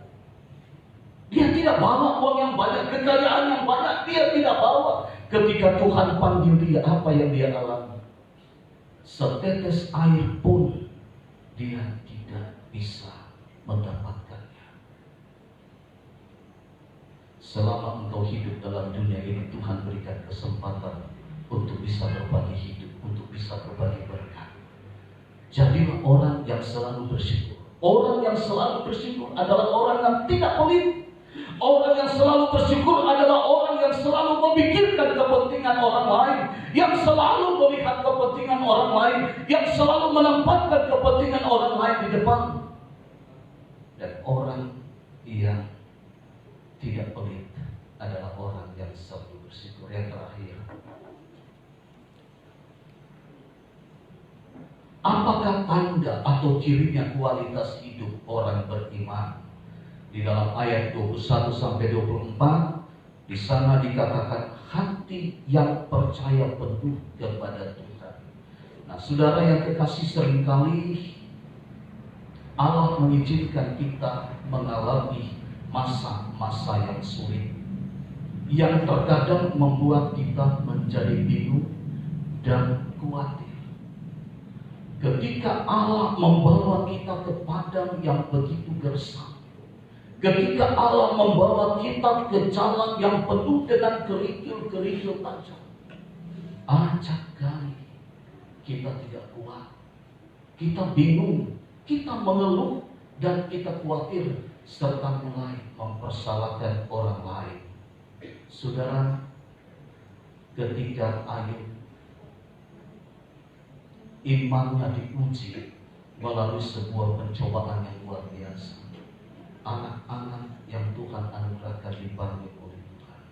Dia tidak bawa uang yang banyak, kekayaan yang banyak dia tidak bawa. Ketika Tuhan panggil dia, apa yang dia alami? Setetes air pun dia tidak bisa mendapatkannya. Selama engkau hidup dalam dunia ini, Tuhan berikan kesempatan untuk bisa berbagi hidup, untuk bisa berbagi berkat. Jadilah orang yang selalu bersyukur. Orang yang selalu bersyukur adalah orang yang tidak pelit. Orang yang selalu bersyukur adalah orang yang selalu memikirkan kepentingan orang lain, yang selalu melihat kepentingan orang lain, yang selalu menempatkan kepentingan orang lain di depan. Dan orang yang tidak pelit adalah orang yang selalu bersyukur. Yang terakhir, apakah tanda atau cirinya kualitas hidup orang beriman? Di dalam ayat 21-24, di sana dikatakan hati yang percaya penuh kepada Tuhan. Nah, saudara yang kekasih, seringkali Allah mengizinkan kita mengalami masa-masa yang sulit, yang terkadang membuat kita menjadi bingung dan khawatir. ketika Allah membawa kita ke padang yang begitu gersang, ketika Allah membawa kita ke jalan yang penuh dengan kerikil-kerikil tajam, acap kali kita tidak kuat, kita bingung, kita mengeluh, dan kita khawatir serta mulai mempersalahkan orang lain. Saudara, ketika Ayub imannya diuji melalui sebuah pencobaan yang luar biasa, anak-anak yang Tuhan anugerahkan dipanggil oleh Tuhan,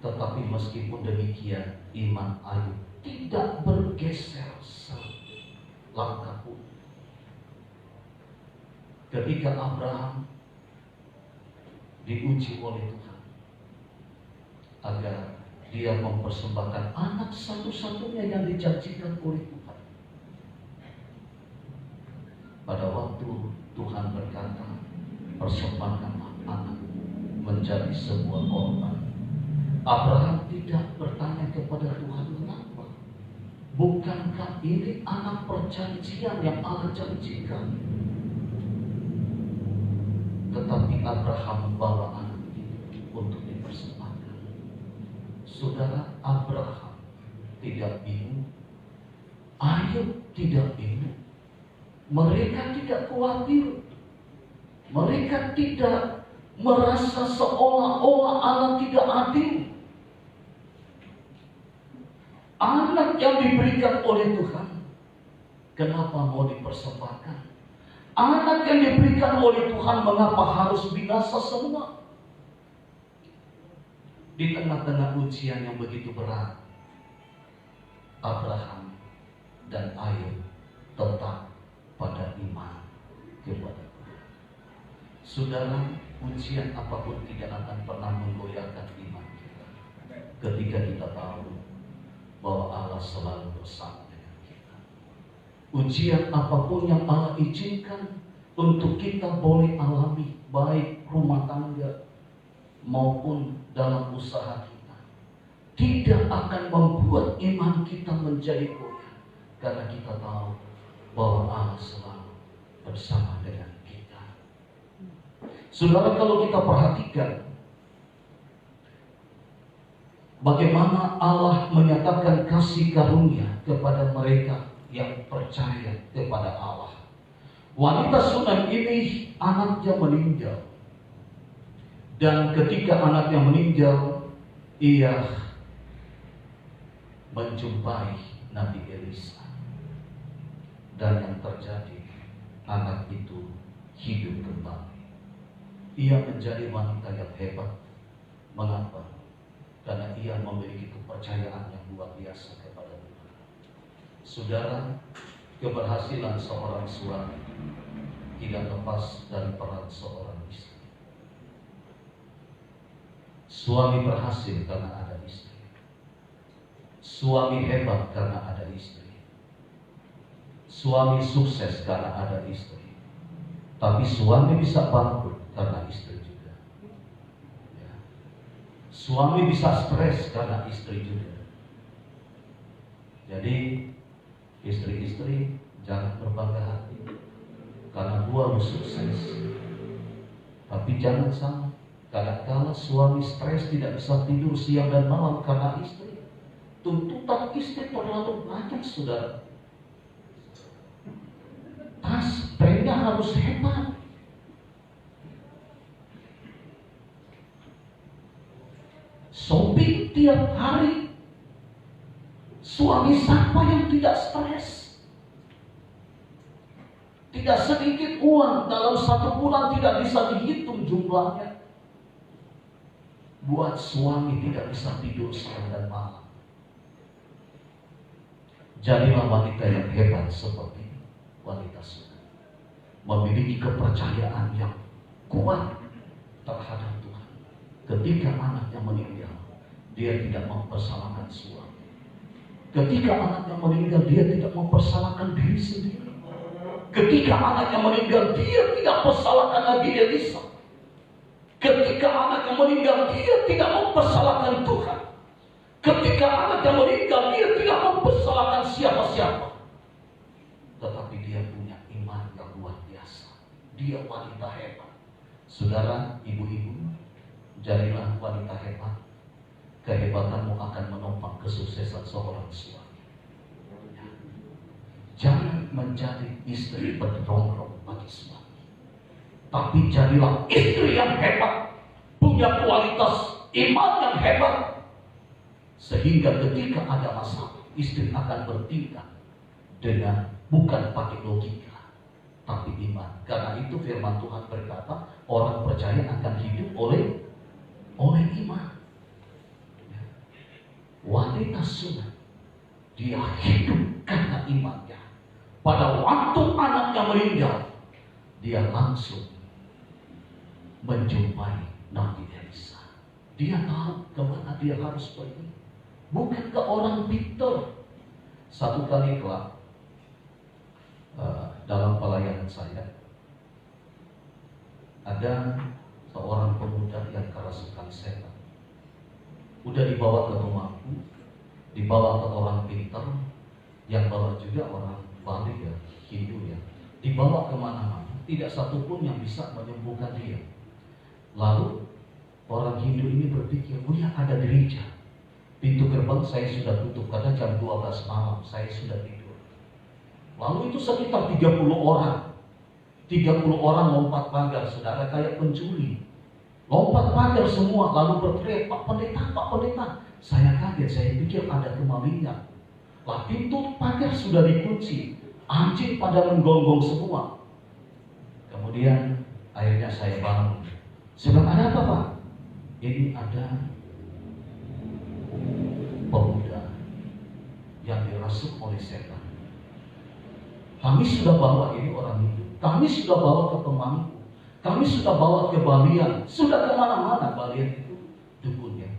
tetapi meskipun demikian iman Ayub tidak bergeser selangkah pun. Ketika Abraham diuji oleh Tuhan agar dia mempersembahkan anak satu-satunya yang dijanjikan oleh Tuhan, pada waktu Tuhan berkata, persembahkanlah anak menjadi sebuah korban, Abraham tidak bertanya kepada Tuhan, mengapa? Bukankah ini anak perjanjian yang Allah janjikan? Tetapi Abraham membawa anak itu untuk dipersembahkan. Saudara, Abraham tidak bingung, Ayub tidak bingung, mereka tidak khawatir, mereka tidak merasa seolah-olah Allah tidak adil. Anak yang diberikan oleh Tuhan, kenapa mau dipersembahkan? Anak yang diberikan oleh Tuhan, mengapa harus binasa semua? Di tengah-tengah ujian yang begitu berat, Abraham dan Ayub tetap pada iman kepada Tuhan. Saudara, ujian apapun tidak akan pernah menggoyahkan iman kita, ketika kita tahu bahwa Allah selalu bersama dengan kita. Ujian apapun yang Allah izinkan untuk kita boleh alami, baik rumah tangga maupun dalam usaha kita, tidak akan membuat iman kita menjadi goyah, karena kita tahu bahwa Allah selalu bersama dengan kita. Saudara, kalau kita perhatikan bagaimana Allah menyatakan kasih karunia kepada mereka yang percaya kepada Allah. Wanita Sunam ini anaknya meninggal, dan ketika anaknya meninggal, ia menjumpai Nabi Elisa, dan yang terjadi, anak itu hidup kembali. Ia menjadi wanita yang hebat. Mengapa? Karena ia memiliki kepercayaan yang luar biasa kepada Tuhan. Saudara, keberhasilan seorang suami tidak lepas dari peran seorang istri. Suami berhasil karena ada istri. Suami hebat karena ada istri. Suami sukses karena ada istri. Tapi suami bisa bangkrut karena istri juga. Ya. Suami bisa stres karena istri juga. Jadi istri-istri jangan berbangga hati karena gua sukses. Tapi jangan sama, kadang-kala suami stres tidak bisa tidur siang dan malam karena istri. Tuntutan istri terlalu banyak, saudara. Husbandnya harus hebat. Shopping tiap hari. Suami siapa yang tidak stres? Tidak sedikit uang dalam satu bulan tidak bisa dihitung jumlahnya. Buat suami tidak bisa tidur siang dan malam. Jadilah wanita yang hebat seperti wanita Sunam, memiliki kepercayaan yang kuat terhadap Tuhan. Ketika anaknya meninggal, dia tidak mempersalahkan suami. Ketika anaknya meninggal, dia tidak mempersalahkan diri sendiri. Ketika anaknya meninggal, dia tidak mempersalahkan lagi Elisa. Ketika anaknya meninggal, dia tidak mempersalahkan Tuhan. Ketika anaknya meninggal, dia tidak mempersalahkan siapa-siapa. tetapi dia punya iman yang luar biasa. Dia wanita hebat. Saudara, ibu-ibu, jadilah wanita hebat. Kehebatanmu akan menopang kesuksesan seorang suami. Jangan menjadi istri berdongkrong bagi suami, tapi jadilah istri yang hebat, punya kualitas iman yang hebat, sehingga ketika ada masalah, istri akan bertindak dengan bukan pakai logika, tapi iman. Karena itu firman Tuhan berkata, orang percaya akan hidup oleh iman. Wanita sunat, dia hidup karena imannya. Pada waktu anaknya meninggal, dia langsung menjumpai Nabi Elisa. Dia tahu kemana dia harus pergi, bukan ke orang pintar. Satu kali kelak dalam pelayanan saya, ada seorang pemuda yang kerasukan setan. Udah dibawa ke rumahku, dibawa ke orang pintar, yang bawa juga orang Bali ya, Hindu ya, dibawa kemana-mana, tidak satupun yang bisa menyembuhkan dia. Lalu orang Hindu ini berpikir, oh ya ada gereja, pintu gerbang saya sudah tutup karena jam 12 malam saya sudah tidur. Lalu itu sekitar 30 orang lompat pagar, saudara, kayak pencuri. Lompat pagar semua, lalu berteriak, Pak Pendeta. Saya kaget, saya pikir ada kemalingan. Lah pintu pagar sudah dikunci, anjing pada menggonggong semua. Kemudian akhirnya saya bangun. Saya bilang, ada apa Pak? Ini ada pemuda yang dirasuk oleh setan. Kami sudah bawa ini orang itu, kami sudah bawa ke pemangku, kami sudah bawa ke Balian, sudah kemana-mana. Balian itu dukunnya,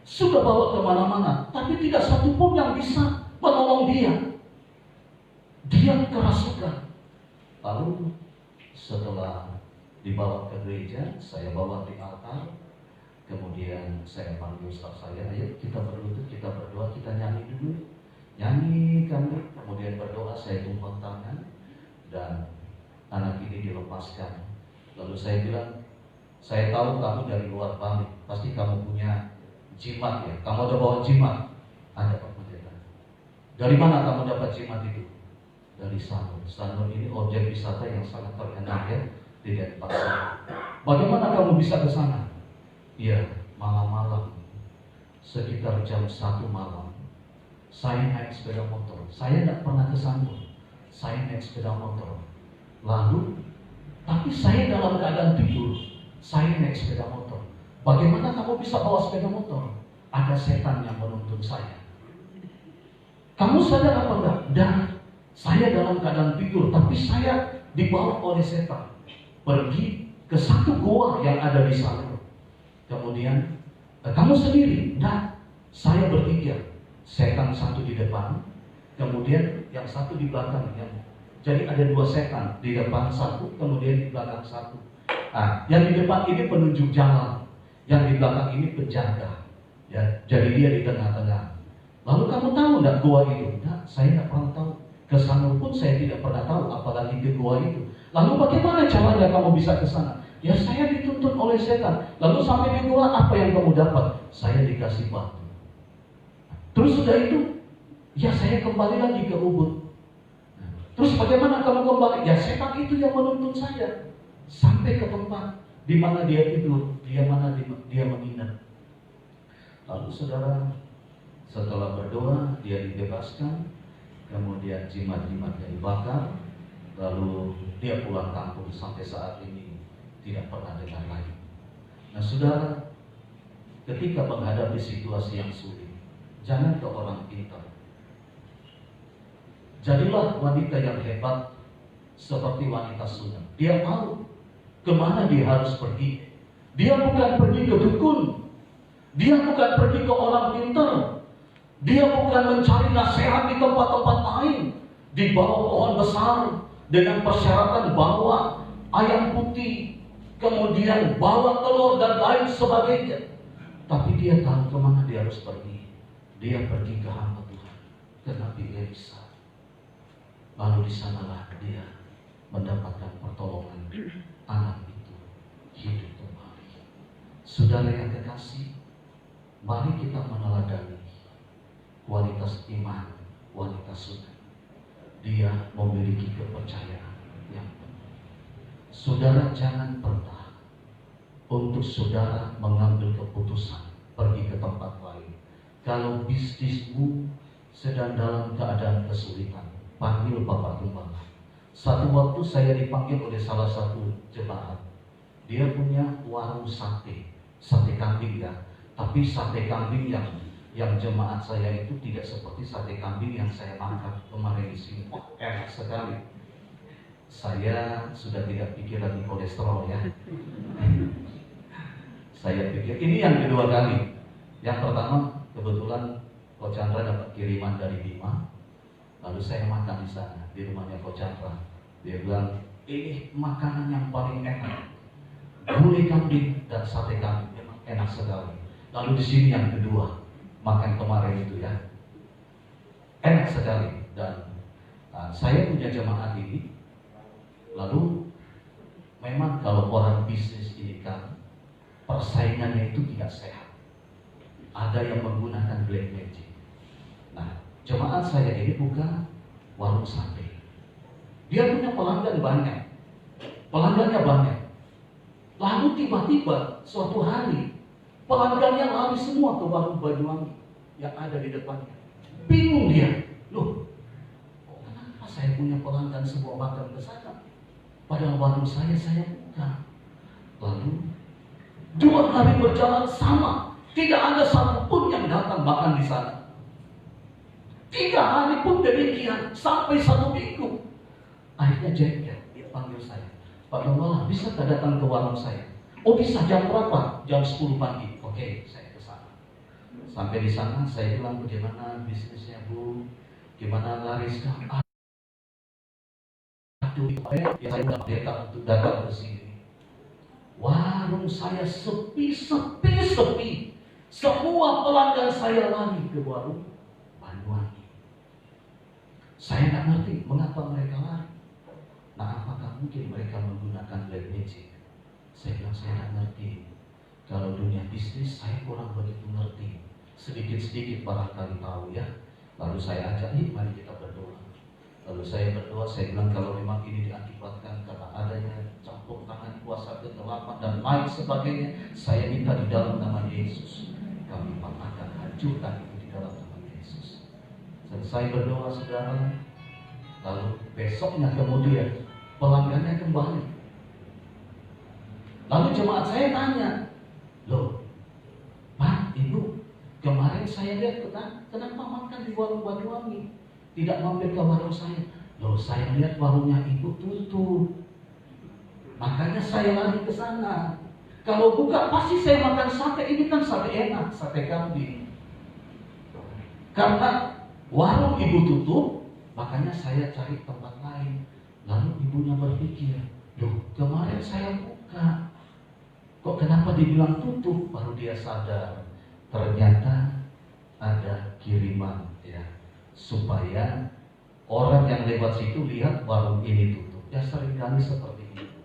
sudah bawa kemana-mana, tapi tidak satupun yang bisa menolong dia. Dia kerasukan. Lalu setelah dibawa ke gereja, saya bawa di altar. Kemudian saya panggil ustaz saya, ayo kita berlutut, kita berdoa, kita nyanyi dulu. Nyanyi kami, kemudian berdoa, saya tumpang tangan, dan anak ini dilepaskan. Lalu saya bilang, saya tahu kamu dari luar Bali, pasti kamu punya jimat ya. Kamu ada bawa jimat? Ada Pak Pendeta. Dari mana kamu dapat jimat itu? Dari Sanur. Sanur ini objek wisata yang sangat terkenal ya di Denpasar. Bagaimana kamu bisa ke sana? Iya, malam-malam, sekitar jam 1 malam, saya naik sepeda motor. Saya tidak pernah ke Sanur. Saya naik sepeda motor. Lalu, tapi saya dalam keadaan tidur. Saya naik sepeda motor. Bagaimana kamu bisa bawa sepeda motor? Ada setan yang menuntun saya. Kamu sadar apa enggak? Dan saya dalam keadaan tidur, tapi saya dibawa oleh setan pergi ke satu goa yang ada di sana. Kemudian kamu sendiri? Nah, saya bertiga. Setan satu di depan, kemudian yang satu di belakang. Jadi ada 2 setan, di depan satu, kemudian di belakang satu. Nah, yang di depan ini penunjuk jalan, yang di belakang ini penjaga. Ya, jadi dia di tengah-tengah. Lalu kamu tahu enggak goa itu? Nah, saya tidak pernah tahu. Ke sana pun saya tidak pernah tahu, apalagi ke goa itu. Lalu bagaimana caranya kamu bisa ke sana? Ya saya dituntun oleh setan. Lalu sampai di goa, apa yang kamu dapat? Saya dikasih batu. Terus sudah itu, ya saya kembali lagi ke Ubud. Terus bagaimana kamu kembali? Ya setan itu yang menuntun saya sampai ke tempat di mana dia tidur, dia menginap. Lalu saudara, setelah berdoa, dia dibebaskan, kemudian jimat-jimatnya dibakar, lalu dia pulang kampung. Sampai saat ini tidak pernah dengar lagi. Nah saudara, ketika menghadapi situasi yang sulit, jangan ke orang pintar. Jadilah wanita yang hebat seperti wanita sunat. Dia tahu kemana dia harus pergi. Dia bukan pergi ke dukun. Dia bukan pergi ke orang pintar. Dia bukan mencari nasihat di tempat-tempat lain, di bawah pohon besar dengan persyaratan bawa ayam putih, kemudian bawa telur dan lain sebagainya. Tapi dia tahu kemana dia harus pergi. Dia pergi ke hamba Tuhan, ke Nabi Elisa. Lalu di sanalah dia mendapatkan pertolongan, anak itu hidup kembali. Saudara yang kekasih, mari kita meneladani kualitas iman wanita Sunem. Dia memiliki kepercayaan yang penuh. Saudara jangan pernah untuk saudara mengambil keputusan pergi ke tempat lain. Kalau bisnismu sedang dalam keadaan kesulitan, panggil Bapak Gembala. Satu waktu saya dipanggil oleh salah satu jemaat. Dia punya warung sate kambing ya. Tapi sate kambing yang jemaat saya itu tidak seperti sate kambing yang saya makan kemarin di sini. Wah, enak sekali. Saya sudah tidak pikir lagi kolesterol ya. Saya pikir ini yang kedua kali. Yang pertama kebetulan Coach Chandra dapat kiriman dari Bima. Lalu saya makan di sana di rumahnya Coach Chandra. Dia bilang ini makanan yang paling enak. Gulai kambing dan sate kambing memang enak sekali. Lalu di sini yang kedua, makan kemarin itu ya, enak sekali. Dan saya punya jemaat ini. Lalu memang kalau orang bisnis ini kan persaingannya itu tidak sehat. Ada yang menggunakan black magic. Nah, jemaat saya ini buka warung sate. Dia punya pelanggan banyak, pelanggannya banyak. Lalu tiba-tiba suatu hari pelanggannya lari semua ke warung Banyuwangi yang ada di depannya. Bingung dia, loh, kenapa saya punya pelanggan semua makan ke sana? Padahal warung saya buka. Lalu 2 hari berjalan sama, tidak ada satupun yang datang makan di sana. 3 hari pun demikian, sampai 1 minggu. Akhirnya jengkel, dia panggil saya, Pak Gembala, bisa datang ke warung saya? Oh bisa, jam berapa? Jam 10 pagi. Oke, saya ke sana. Sampai di sana saya bilang, bagaimana bisnisnya Bu? Gimana lariskah? Aduh, ya saya udah datang untuk datang ke sini. Warung saya sepi. Semua pelanggan saya lari ke warung Banyuwangi. Saya nggak ngerti mengapa mereka lari. Nah, apakah mungkin mereka menggunakan black magic? Saya bilang saya nggak ngerti. Kalau dunia bisnis saya kurang begitu ngerti. Sedikit-sedikit barangkali tahu ya. Lalu saya ajak, mari kita berdoa. Lalu saya berdoa, saya bilang kalau memang ini diakibatkan karena adanya campur tangan kuasa kegelapan dan lain sebagainya, saya minta di dalam nama Yesus, kami patahkan, hancurkan itu di dalam nama Yesus. Selesai berdoa saudara, lalu besoknya kemudian pelanggannya kembali. Lalu jemaat saya tanya, loh Pak, Ibu, kemarin saya lihat kenapa makan di warung Banyuwangi, tidak mampir ke warung saya? Loh, saya lihat warungnya Ibu tutup, makanya saya lari ke sana. Kalau buka pasti saya makan sate, ini kan sate enak, sate kambing. Karena warung Ibu tutup, makanya saya cari tempat lain. Lalu ibunya berpikir, loh kemarin saya buka, kok kenapa dibilang tutup? Baru dia sadar, ternyata ada kiriman ya, supaya orang yang lewat situ lihat warung ini tutup. Ya seringkali seperti itu.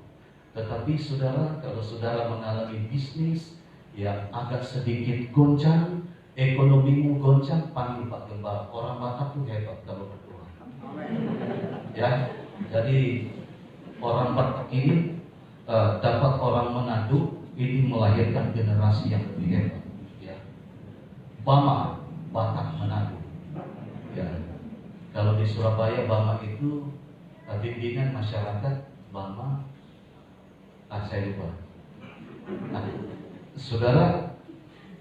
Tetapi saudara, kalau saudara mengalami bisnis yang agak sedikit goncang, ekonomimu goncang, panggil Pak Gembala. Orang Batak tuh hebat kalau berdoa. Ya, jadi orang Batak ini dapat orang Manado ini melahirkan generasi yang lebih hebat. Ya, Bama, Batak Manado. Ya, kalau di Surabaya Bama itu bimbingan masyarakat Bama. Saya lupa. Nah, saudara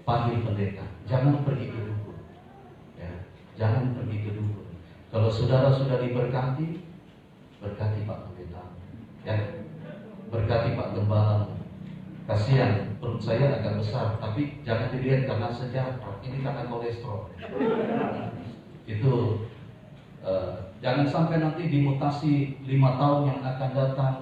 panggil pendeta, jangan pergi ke dukun. Ya, jangan pergi ke dukun. Kalau saudara sudah diberkati, berkati Pak Pendeta. Ya, berkati Pak Gembala. Kasihan, perut saya agak besar, tapi jangan dilihat karena sejahtera. Ini karena kolesterol. Itu jangan sampai nanti dimutasi 5 tahun yang akan datang,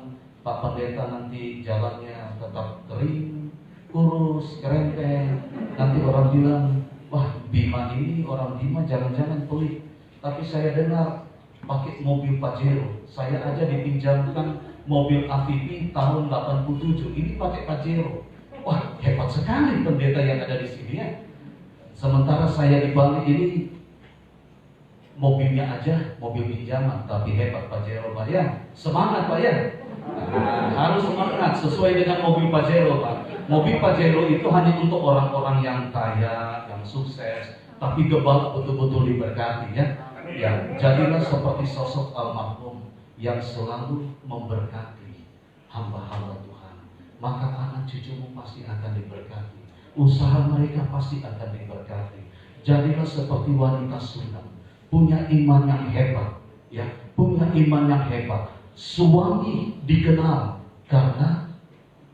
Pak Pendeta nanti jalannya tetap kering, kurus, kerempeng. Nanti orang bilang, wah Bima ini orang Bima jangan-jangan pelit. Tapi saya dengar pakai mobil Pajero. Saya aja dipinjamkan mobil AVP tahun 87, ini pakai Pajero. Wah, hebat sekali pendeta yang ada di sini ya. Sementara saya di Bali ini mobilnya aja mobil pinjaman, tapi hebat Pajero Pak ya. Semangat Pak ya. Harus semangat sesuai dengan mobil Pajero Pak. Mobil Pajero itu hanya untuk orang-orang yang kaya, yang sukses, tapi gebal betul-betul diberkati ya. Ya, jadilah seperti sosok almarhum yang selalu memberkati hamba-hamba Tuhan. Maka anak cucumu pasti akan diberkati. Usaha mereka pasti akan diberkati. Jadilah seperti wanita Sunam, punya iman yang hebat, ya, punya iman yang hebat. Suami dikenal karena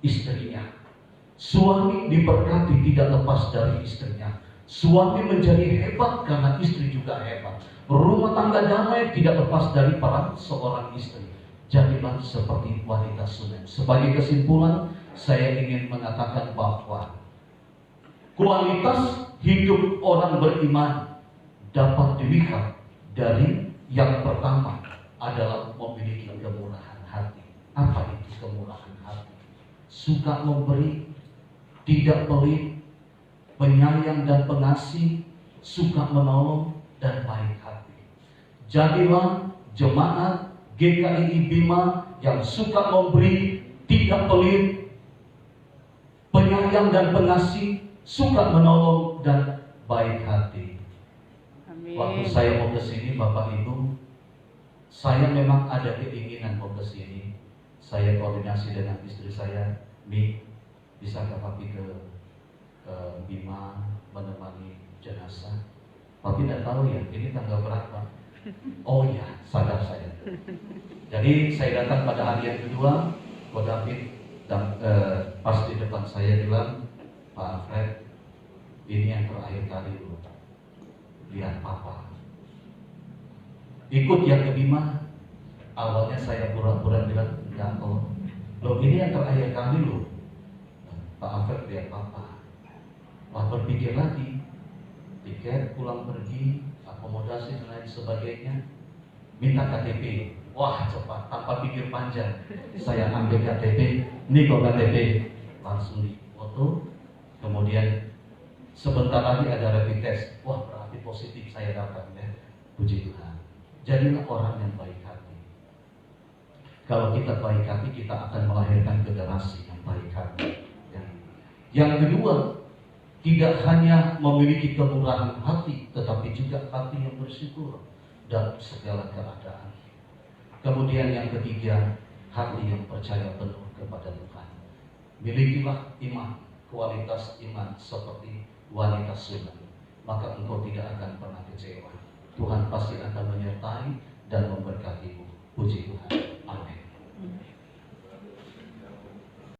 istrinya. Suami diberkati tidak lepas dari istrinya. Suami menjadi hebat karena istri juga hebat. Rumah tangga damai tidak lepas dari peran seorang istri. Jadilah seperti wanita Sunem. Sebagai kesimpulan, saya ingin mengatakan bahwa kualitas hidup orang beriman dapat dilihat dari yang pertama adalah memiliki kemurahan hati. Apa itu kemurahan hati? Suka memberi, tidak pelit, penyayang dan pengasih, suka menolong dan baik hati. Jadilah jemaat GKI Bima yang suka memberi, tidak pelit, penyayang dan pengasih, suka menolong dan baik hati. Amin. Waktu saya mau ke sini Bapak Ibu, saya memang ada keinginan mau ke sini. Saya koordinasi dengan istri saya, Mi, bisakah Papi ke Bima menemani jenazah? Papi tidak tahu ya, ini tanggal berapa? Oh iya, sadar saya. Jadi saya datang pada hari yang kedua, Ko David dan pas di depan saya bilang, Pak Alfred, ini yang terakhir kali lu lihat Papa. Ikut yang ke Bima. Awalnya saya pura-pura bilang, enggak kok. Loh, ini yang terakhir kali lu Pak Alfred lihat Papa. Wah, berpikir lagi, tiket pulang pergi, akomodasi dan lain sebagainya, minta KTP. Wah, cepat, tanpa pikir panjang, saya ambil KTP. Ini kok KTP, langsung dipoto. Kemudian sebentar lagi ada rapid test. Wah, berarti positif, saya dapat ya. Puji Tuhan. Jadilah orang yang baik hati. Kalau kita baik hati, kita akan melahirkan generasi yang baik hati. Ya. Yang kedua, tidak hanya memiliki kemurahan hati, tetapi juga hati yang bersyukur dalam segala keadaan. Kemudian yang ketiga, hati yang percaya penuh kepada Tuhan. Milikilah iman, kualitas iman seperti wanita Sunam, maka engkau tidak akan pernah kecewa. Tuhan pasti akan menyertai dan memberkatimu. Puji Tuhan.